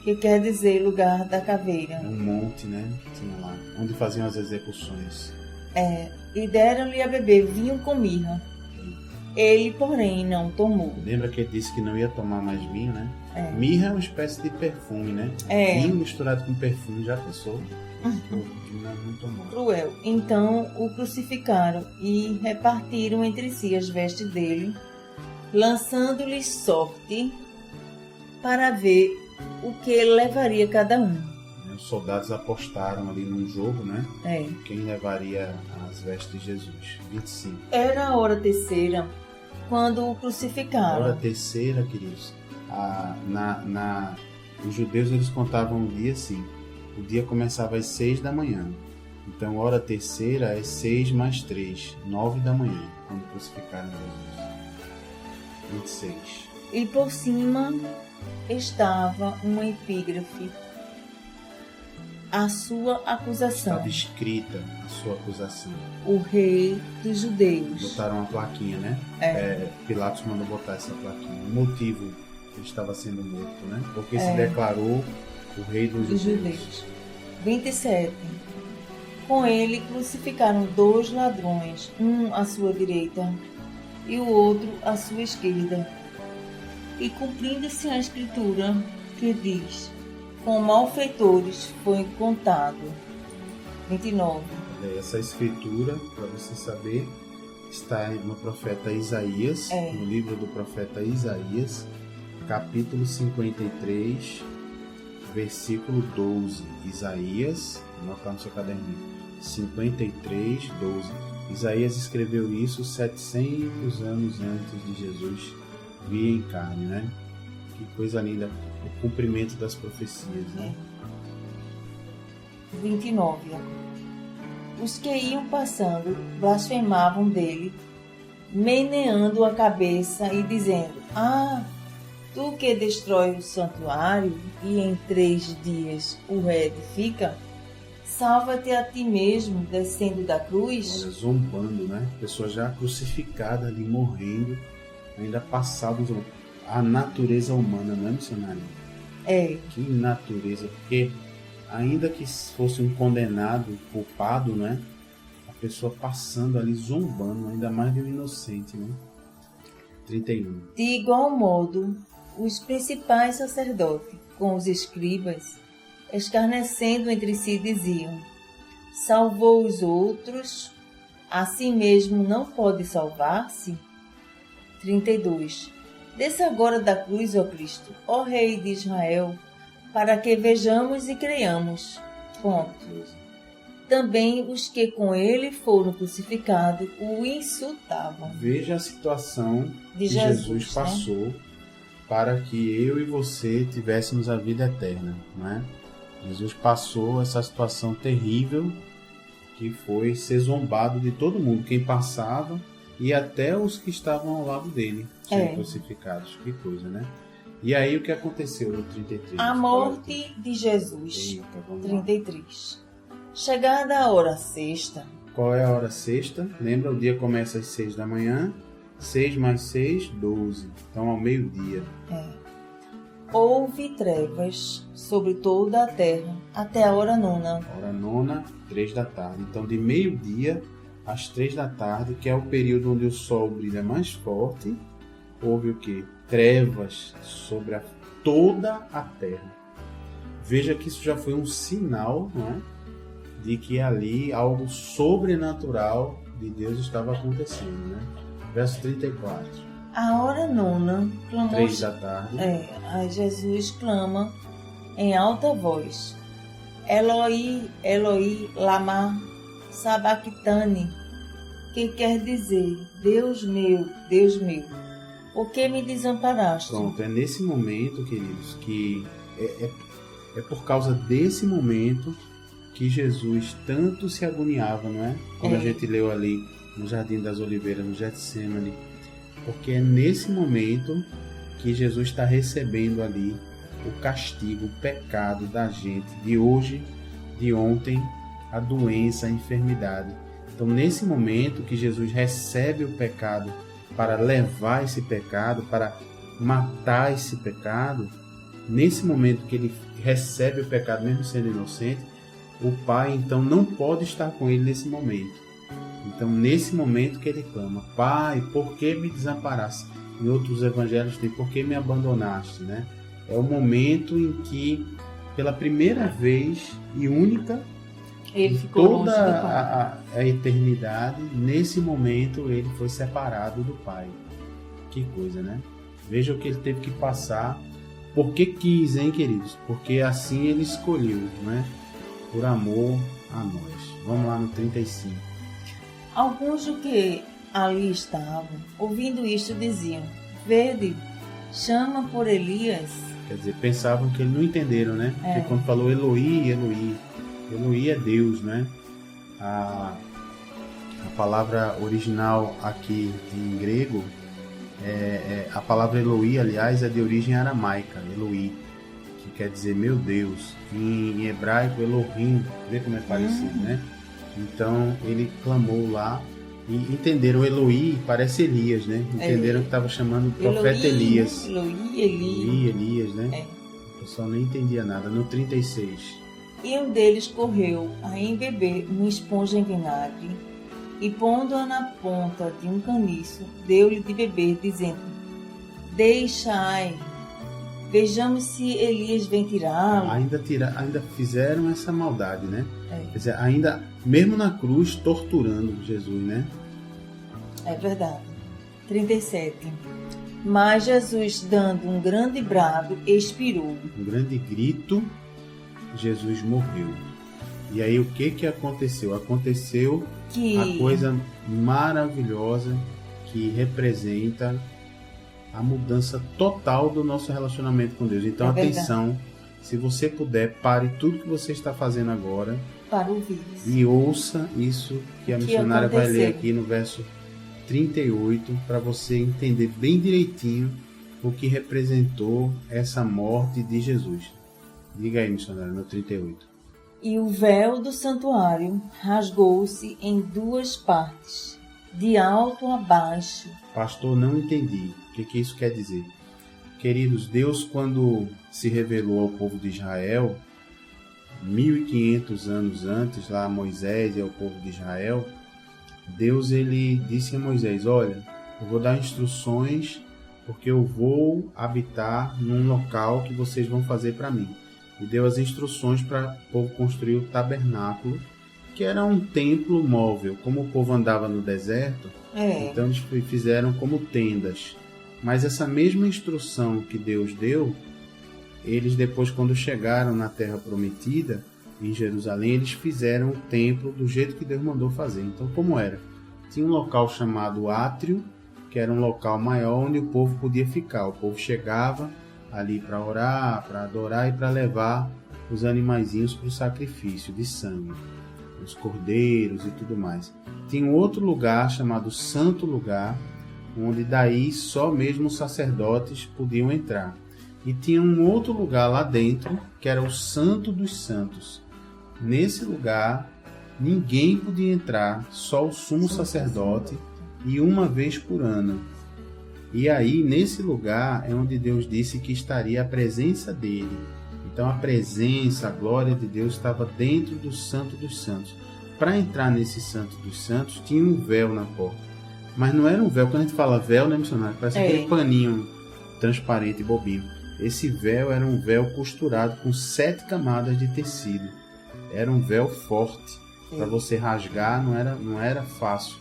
que quer dizer lugar da caveira. Um monte, né? Tinha lá, onde faziam as execuções. E deram-lhe a beber vinho com mirra. Ele, porém, não tomou. Lembra que ele disse que não ia tomar mais vinho, né? Mirra é uma espécie de perfume, né? Vinho misturado com perfume, já pensou? Não tomou. Cruel. Então o crucificaram e repartiram entre si as vestes dele, lançando-lhes sorte para ver o que levaria cada um. Os soldados apostaram ali num jogo, né? Quem levaria as vestes de Jesus. 25. Era a hora terceira quando o crucificaram. A hora terceira, queridos. Os judeus eles contavam o dia assim. O dia começava às 6 da manhã. Então, a hora terceira é 6 mais 3, 9 da manhã, quando crucificaram Jesus. 26. E por cima estava uma epígrafe, a sua acusação. Estava escrita a sua acusação. O Rei dos Judeus. Botaram uma plaquinha, né? Pilatos mandou botar essa plaquinha. O motivo que ele estava sendo morto, né? Porque se declarou o Rei dos Judeus. 27. Com ele crucificaram 2 ladrões, um à sua direita e o outro à sua esquerda. E cumprindo-se a escritura que diz: com malfeitores foi contado. 29. Essa escritura, para você saber, está no profeta Isaías, no livro do profeta Isaías, capítulo 53, versículo 12. Isaías, vou anotar no seu caderninho, 53, 12. Isaías escreveu isso 700 anos antes de Jesus vir em carne, né? Que coisa linda, o cumprimento das profecias, né? 29. Os que iam passando blasfemavam dele, meneando a cabeça e dizendo: Ah, tu que destrói o santuário e em 3 dias o reedifica, salva-te a ti mesmo, descendo da cruz. Olha, zombando, né? Pessoa já crucificada ali, morrendo, ainda passado a natureza humana, não é, missionário? Que natureza, porque ainda que fosse um condenado, culpado, né? A pessoa passando ali, zombando, ainda mais de um inocente, né? 31. De igual modo, os principais sacerdotes, com os escribas, escarnecendo entre si, diziam: salvou os outros, a si mesmo não pode salvar-se? 32. Desça agora da cruz, ó Cristo, ó Rei de Israel, para que vejamos e creiamos. Ponto. Também os que com ele foram crucificados o insultavam. Veja a situação De que Jesus passou, né? para que eu e você tivéssemos a vida eterna, né? Jesus passou essa situação terrível, que foi ser zombado de todo mundo, quem passava e até os que estavam ao lado dele, sendo crucificados. Que coisa, né? E aí o que aconteceu no 33? A morte de Jesus. Eita, 33. Chegada a hora sexta. Qual é a hora sexta? Lembra, o dia começa às 6 da manhã. 6 mais 6, 12. Então, ao meio-dia. Houve trevas sobre toda a terra até a hora nona. Hora nona, 3 da tarde. Então, de meio-dia às 3 da tarde, que é o período onde o sol brilha mais forte, houve o quê? Trevas sobre toda a terra. Veja que isso já foi um sinal, não é? De que ali algo sobrenatural de Deus estava acontecendo, né? Verso 34. A hora nona, clamou 3 da tarde. Aí Jesus clama em alta voz: Eloi, Eloi, lama sabachthani, que quer dizer: Deus meu, por que me desamparaste? Pronto, é nesse momento, queridos, que é por causa desse momento que Jesus tanto se agoniava, não é? Como a gente leu ali no Jardim das Oliveiras, no Getsemane, porque é nesse momento que Jesus está recebendo ali o castigo, o pecado da gente de hoje, de ontem, a doença, a enfermidade. Então, nesse momento que Jesus recebe o pecado para levar esse pecado, para matar esse pecado, nesse momento que ele recebe o pecado, mesmo sendo inocente, o Pai, então, não pode estar com ele nesse momento. Então, nesse momento que ele clama: Pai, por que me desamparaste? Em outros evangelhos tem: por que me abandonaste? Né? É o momento em que, pela primeira vez e única, ele ficou toda longe do Pai. a eternidade, nesse momento, ele foi separado do Pai. Que coisa, né? Veja o que ele teve que passar. Porque quis, hein, queridos? Porque assim ele escolheu, né? Por amor a nós. Vamos lá no 35. Alguns do que ali estavam, ouvindo isto, diziam: Vede, chama por Elias. Quer dizer, pensavam que eles não entenderam, né? Porque quando falou Eloi, Eloi, Eloi é Deus, né? A palavra original aqui em grego, a palavra Eloi, aliás, é de origem aramaica, Eloi, que quer dizer meu Deus. Em hebraico, Elohim, vê como é parecido, né? Então, ele clamou lá e entenderam. Eloi parece Elias, né? Entenderam que estava chamando o profeta Elias. Elias, né? O pessoal nem entendia nada. No 36. E um deles correu a embeber uma esponja em vinagre e, pondo-a na ponta de um caniço, deu-lhe de beber, dizendo: Deixai, vejamos se Elias vem tirá-lo. Ainda fizeram essa maldade, né? Quer dizer, ainda, mesmo na cruz, torturando Jesus, né? É verdade. 37. Mas Jesus, dando um grande brado, expirou. Um grande grito, Jesus morreu. E aí o que aconteceu? Aconteceu a coisa maravilhosa que representa a mudança total do nosso relacionamento com Deus. Então, atenção, se você puder, pare tudo que você está fazendo agora para ouvir e ouça isso que a missionária vai ler aqui no verso 38, para você entender bem direitinho o que representou essa morte de Jesus. Diga aí, missionária, no 38. E o véu do santuário rasgou-se em duas partes, de alto a baixo. Pastor, não entendi. O que isso quer dizer? Queridos, Deus, quando se revelou ao povo de Israel, 1500 anos antes, lá Moisés e ao povo de Israel, Deus, ele disse a Moisés: olha, eu vou dar instruções porque eu vou habitar num local que vocês vão fazer para mim. E deu as instruções para o povo construir o tabernáculo, que era um templo móvel. Como o povo andava no deserto, então eles fizeram como tendas. Mas essa mesma instrução que Deus deu, eles depois, quando chegaram na Terra Prometida, em Jerusalém, eles fizeram o templo do jeito que Deus mandou fazer. Então, como era? Tinha um local chamado átrio, que era um local maior onde o povo podia ficar. O povo chegava ali para orar, para adorar e para levar os animaizinhos para o sacrifício de sangue, os cordeiros e tudo mais. Tinha um outro lugar chamado Santo Lugar, onde daí só mesmo os sacerdotes podiam entrar. E tinha um outro lugar lá dentro, que era o Santo dos Santos. Nesse lugar, ninguém podia entrar, só o sumo sacerdote, e uma vez por ano. E aí, nesse lugar, é onde Deus disse que estaria a presença dele. Então, a presença, a glória de Deus estava dentro do Santo dos Santos. Para entrar nesse Santo dos Santos, tinha um véu na porta. Mas não era um véu, quando a gente fala véu, né, missionário? Parece aquele paninho transparente e bobinho. Esse véu era um véu costurado com 7 camadas de tecido. Era um véu forte. Para você rasgar não era fácil.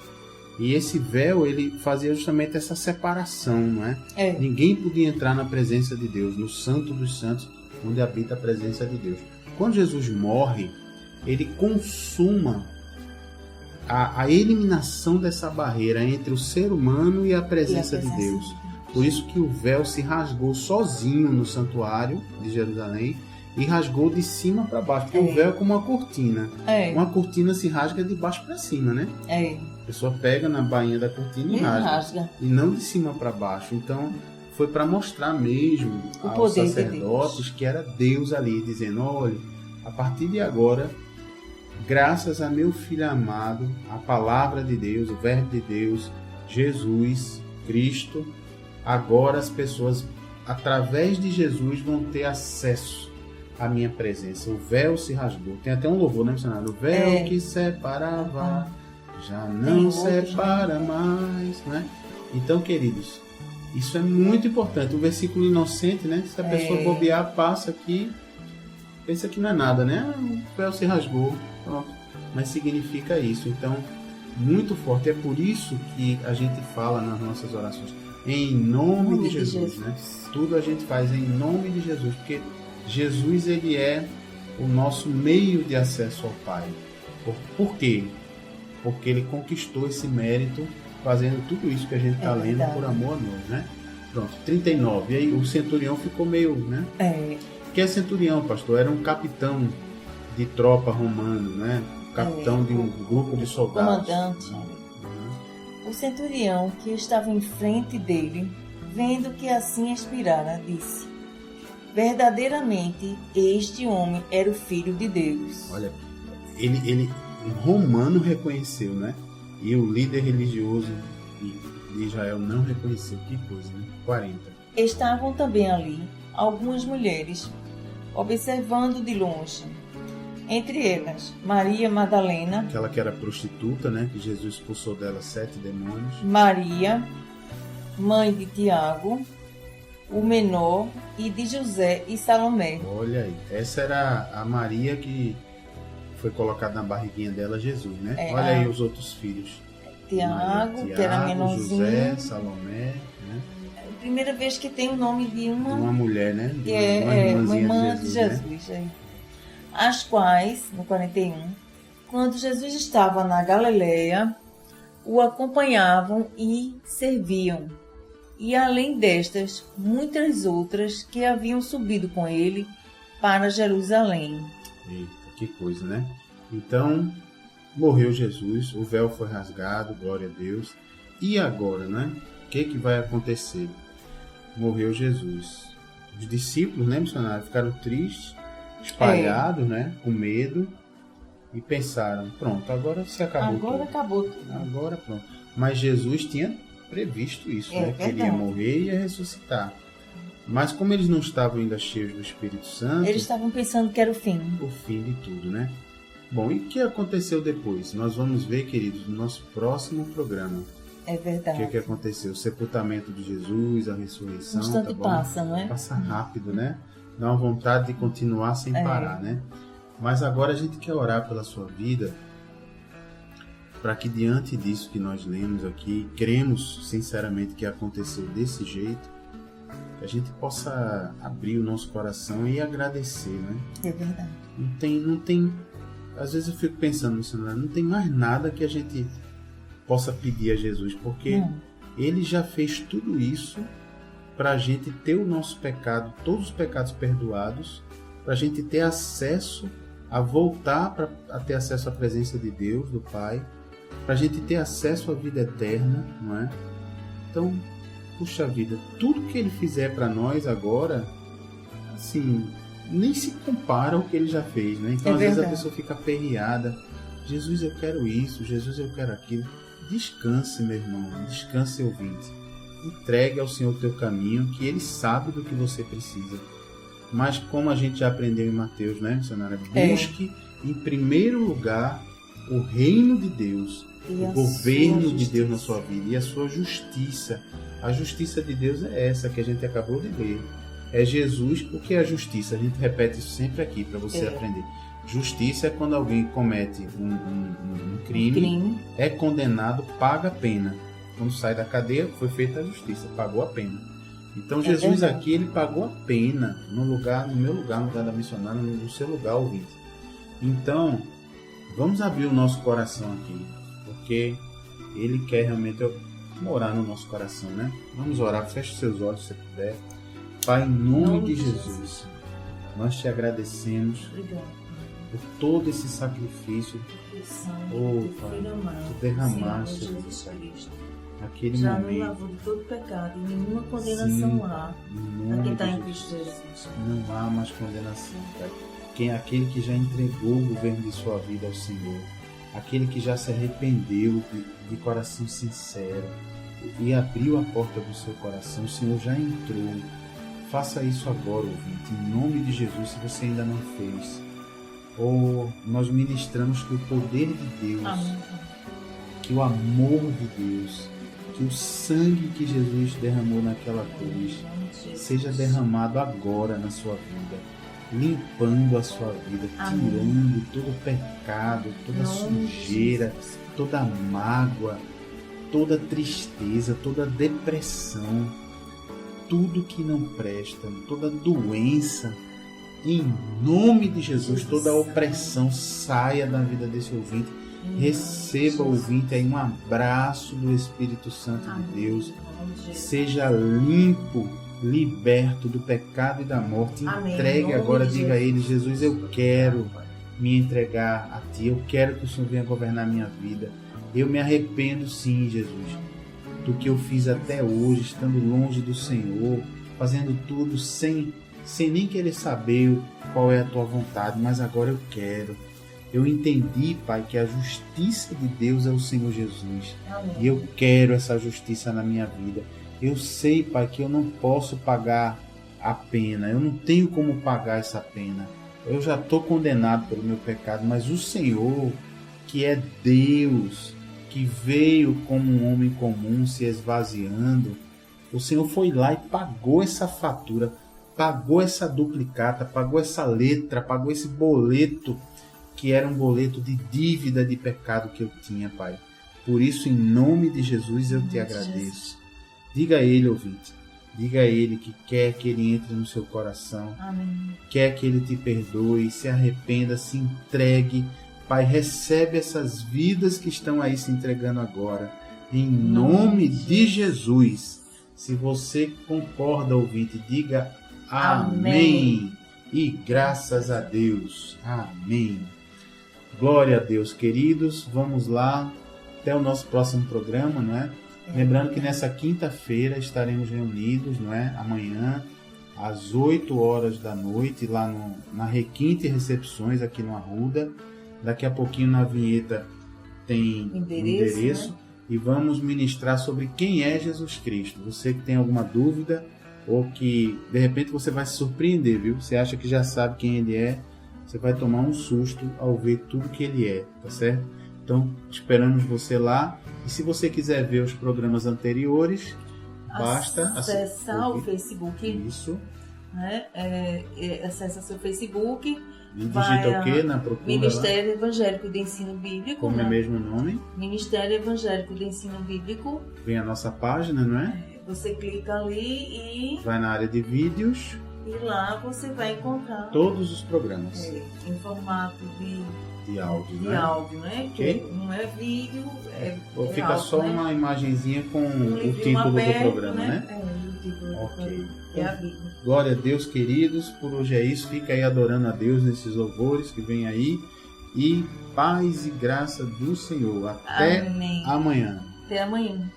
E esse véu, ele fazia justamente essa separação, não é? Ninguém podia entrar na presença de Deus, no Santo dos Santos, onde habita a presença de Deus. Quando Jesus morre, ele consuma a eliminação dessa barreira entre o ser humano e a presença de Deus. Por isso que o véu se rasgou sozinho no santuário de Jerusalém e rasgou de cima para baixo, porque o véu é como uma cortina. Uma cortina se rasga de baixo para cima, né? A pessoa pega na bainha da cortina e rasga. E não de cima para baixo. Então, foi para mostrar mesmo aos sacerdotes que era Deus ali, dizendo, olha, a partir de agora, graças a meu Filho amado, a palavra de Deus, o Verbo de Deus, Jesus, Cristo, agora as pessoas, através de Jesus, vão ter acesso à minha presença. O véu se rasgou. Tem até um louvor, né, missionário? O véu que separava, já não separa mais, né? Então, queridos, isso é muito importante. Um versículo inocente, né? Se a pessoa bobear, passa aqui, pensa que não é nada, né? O véu se rasgou, pronto. Mas significa isso. Então, muito forte. É por isso que a gente fala nas nossas orações, em nome de Jesus, né? Tudo a gente faz em nome de Jesus, porque Jesus, ele é o nosso meio de acesso ao Pai. Por quê? Porque ele conquistou esse mérito fazendo tudo isso que a gente está lendo por amor a nós, né? Pronto, 39. E aí o centurião ficou meio, né? O que é centurião, pastor? Era um capitão de tropa romano, né? Capitão de um grupo de soldados. Comandante. O centurião que estava em frente dele, vendo que assim expirara, disse: verdadeiramente este homem era o Filho de Deus. Olha, ele um romano reconheceu, né? E o líder religioso de Israel não reconheceu. Que coisa, né? 40. Estavam também ali algumas mulheres, observando de longe. Entre elas, Maria Madalena, aquela que era prostituta, né? Que Jesus expulsou dela 7 demônios. Maria, mãe de Tiago, o menor, e de José e Salomé. Olha aí, essa era a Maria que foi colocada na barriguinha dela, Jesus, né? Olha aí os outros filhos. Tiago, que era menorzinho. José, Salomé, né? É a primeira vez que tem o nome de uma mulher, né? De uma irmã de Jesus. Né? As quais, no 41, quando Jesus estava na Galileia, o acompanhavam e serviam. E além destas, muitas outras que haviam subido com ele para Jerusalém. Eita, que coisa, né? Então, morreu Jesus, o véu foi rasgado, glória a Deus. E agora, né? O que vai acontecer? Morreu Jesus. Os discípulos, né, missionários, ficaram tristes, espalhados, né, com medo, e pensaram, pronto, agora se acabou Agora tudo. Acabou tudo. Agora pronto. Mas Jesus tinha previsto isso, né? Que ele ia morrer e ia ressuscitar. Mas como eles não estavam ainda cheios do Espírito Santo, eles estavam pensando que era o fim. O fim de tudo, né? Bom, e o que aconteceu depois? Nós vamos ver, queridos, no nosso próximo programa. É verdade. O que aconteceu? O sepultamento de Jesus, a ressurreição. Um instante passa, não é? Passa rápido, né? Dá uma vontade de continuar sem parar, né? Mas agora a gente quer orar pela sua vida para que diante disso que nós lemos aqui, cremos sinceramente que aconteceu desse jeito, que a gente possa abrir o nosso coração e agradecer, né? É verdade. Não tem, às vezes eu fico pensando, missionário, não tem mais nada que a gente possa pedir a Jesus, porque Ele já fez tudo isso para a gente ter o nosso pecado, todos os pecados perdoados, para a gente ter acesso a voltar a ter acesso à presença de Deus, do Pai, para a gente ter acesso à vida eterna, não é? Então, puxa vida, tudo que Ele fizer para nós agora, assim, nem se compara ao que Ele já fez, né? Então, às vezes a pessoa fica aperreada. Jesus, eu quero isso. Jesus, eu quero aquilo. Descanse, meu irmão. Descanse, ouvinte. Entregue ao Senhor o teu caminho, que Ele sabe do que você precisa. Mas como a gente já aprendeu em Mateus, né, missionária? Busque em primeiro lugar o reino de Deus, o governo de Deus na sua vida e a sua justiça. A justiça de Deus é essa que a gente acabou de ler. É Jesus. O que é a justiça? A gente repete isso sempre aqui para você aprender. Justiça é quando alguém comete um crime, é condenado, paga a pena. Quando sai da cadeia, foi feita a justiça, pagou a pena. Então Jesus aqui, Ele pagou a pena no meu lugar, no lugar da missionária, no seu lugar, ouvinte. Então, vamos abrir o nosso coração aqui, porque Ele quer realmente morar no nosso coração, né? Vamos orar, feche os seus olhos se você puder. Pai, em nome de Jesus, nós te agradecemos por todo esse sacrifício, Pai, tu derramaste, Jesus Cristo. Aquele já momento. nos lavou de todo pecado e nenhuma condenação há a quem está em Cristo Jesus. Não há mais condenação. Aquele que já entregou o governo de sua vida ao Senhor, aquele que já se arrependeu de coração sincero e abriu a porta do seu coração, o Senhor já entrou. Faça isso agora, ouvinte, em nome de Jesus, se você ainda não fez. Nós ministramos que o poder de Deus, que o amor de Deus, que o sangue que Jesus derramou naquela cruz seja derramado agora na sua vida, limpando a sua vida, tirando todo o pecado, toda a sujeira, toda a mágoa, toda a tristeza, toda a depressão, tudo que não presta, toda a doença. Em nome de Jesus, toda a opressão saia da vida desse ouvinte. Receba, ouvinte, aí um abraço do Espírito Santo de Deus. Seja limpo, liberto do pecado e da morte. Entregue agora, diga a Ele: Jesus, eu quero me entregar a Ti. Eu quero que o Senhor venha governar a minha vida. Eu me arrependo, sim, Jesus, do que eu fiz até hoje, estando longe do Senhor, fazendo tudo sem nem querer saber qual é a Tua vontade, mas agora eu quero. Eu entendi, Pai, que a justiça de Deus é o Senhor Jesus. E eu quero essa justiça na minha vida. Eu sei, Pai, que eu não posso pagar a pena. Eu não tenho como pagar essa pena. Eu já estou condenado pelo meu pecado, mas o Senhor, que é Deus, que veio como um homem comum, se esvaziando, o Senhor foi lá e pagou essa fatura, pagou essa duplicata, pagou essa letra, pagou esse boleto, que era um boleto de dívida de pecado que eu tinha, Pai. Por isso, em nome de Jesus, eu te agradeço. Diga a Ele, ouvinte, diga a Ele que quer que Ele entre no seu coração, quer que Ele te perdoe, se arrependa, se entregue. Pai, recebe essas vidas que estão aí se entregando agora, em nome de Jesus. Se você concorda, ouvinte, diga amém. E graças a Deus. Amém. Glória a Deus, queridos. Vamos lá até o nosso próximo programa, não é? Lembrando que nessa quinta-feira estaremos reunidos, não é? Amanhã, às 8 horas da noite, lá na Requinte Recepções, aqui no Arruda. Daqui a pouquinho na vinheta tem endereço, né? E vamos ministrar sobre quem é Jesus Cristo. Você que tem alguma dúvida ou que de repente você vai se surpreender, viu? Você acha que já sabe quem Ele é, você vai tomar um susto ao ver tudo que Ele é, tá certo? Então, esperamos você lá. E se você quiser ver os programas anteriores, basta acessar o Facebook. Isso. Acessa seu Facebook E digita o quê na procura? Ministério Evangélico de Ensino Bíblico. Como é mesmo o nome? Ministério Evangélico de Ensino Bíblico. Vem a nossa página, não é? Você clica ali e... vai na área de vídeos. E lá você vai encontrar... todos os programas. Em formato de áudio, de né? áudio, né? Okay. Que não é vídeo, Ou fica áudio, só né? uma imagenzinha com o título aberto, do programa, né? O título do programa. Então, É a Bíblia. glória a Deus, queridos. Por hoje é isso. Fica aí adorando a Deus nesses louvores que vem aí. E paz e graça do Senhor. Até amanhã. Até amanhã.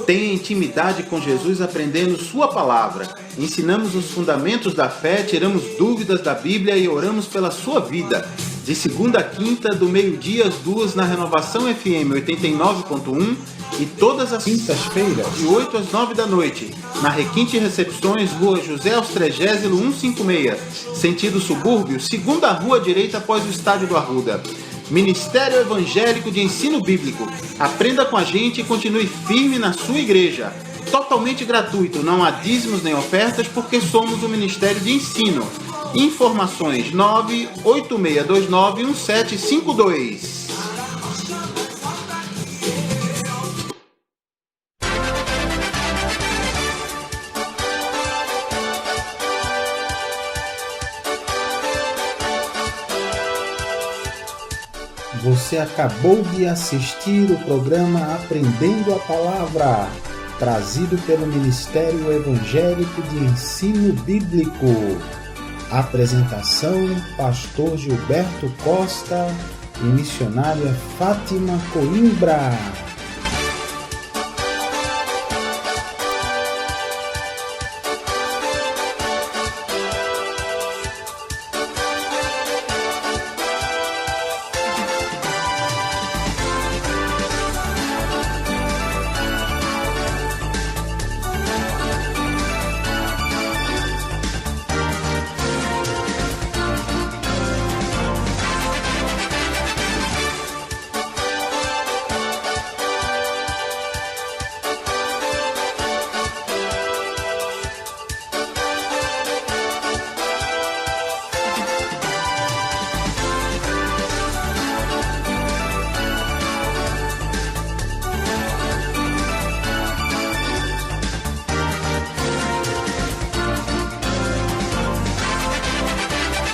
Tenha intimidade com Jesus aprendendo sua palavra. Ensinamos os fundamentos da fé, tiramos dúvidas da Bíblia e oramos pela sua vida. De segunda a quinta, do meio-dia às 2 na Renovação FM 89.1 e todas as quintas-feiras, de 8 às 9 da noite, na Requinte Recepções, Rua José Austrégésilo 156, sentido subúrbio, segunda rua direita após o Estádio do Arruda. Ministério Evangélico de Ensino Bíblico. Aprenda com a gente e continue firme na sua igreja. Totalmente gratuito, não há dízimos nem ofertas porque somos um ministério de ensino. Informações 986291752. Você acabou de assistir o programa Aprendendo a Palavra, trazido pelo Ministério Evangélico de Ensino Bíblico. Apresentação: Pastor Gilberto Costa e missionária Fátima Coimbra.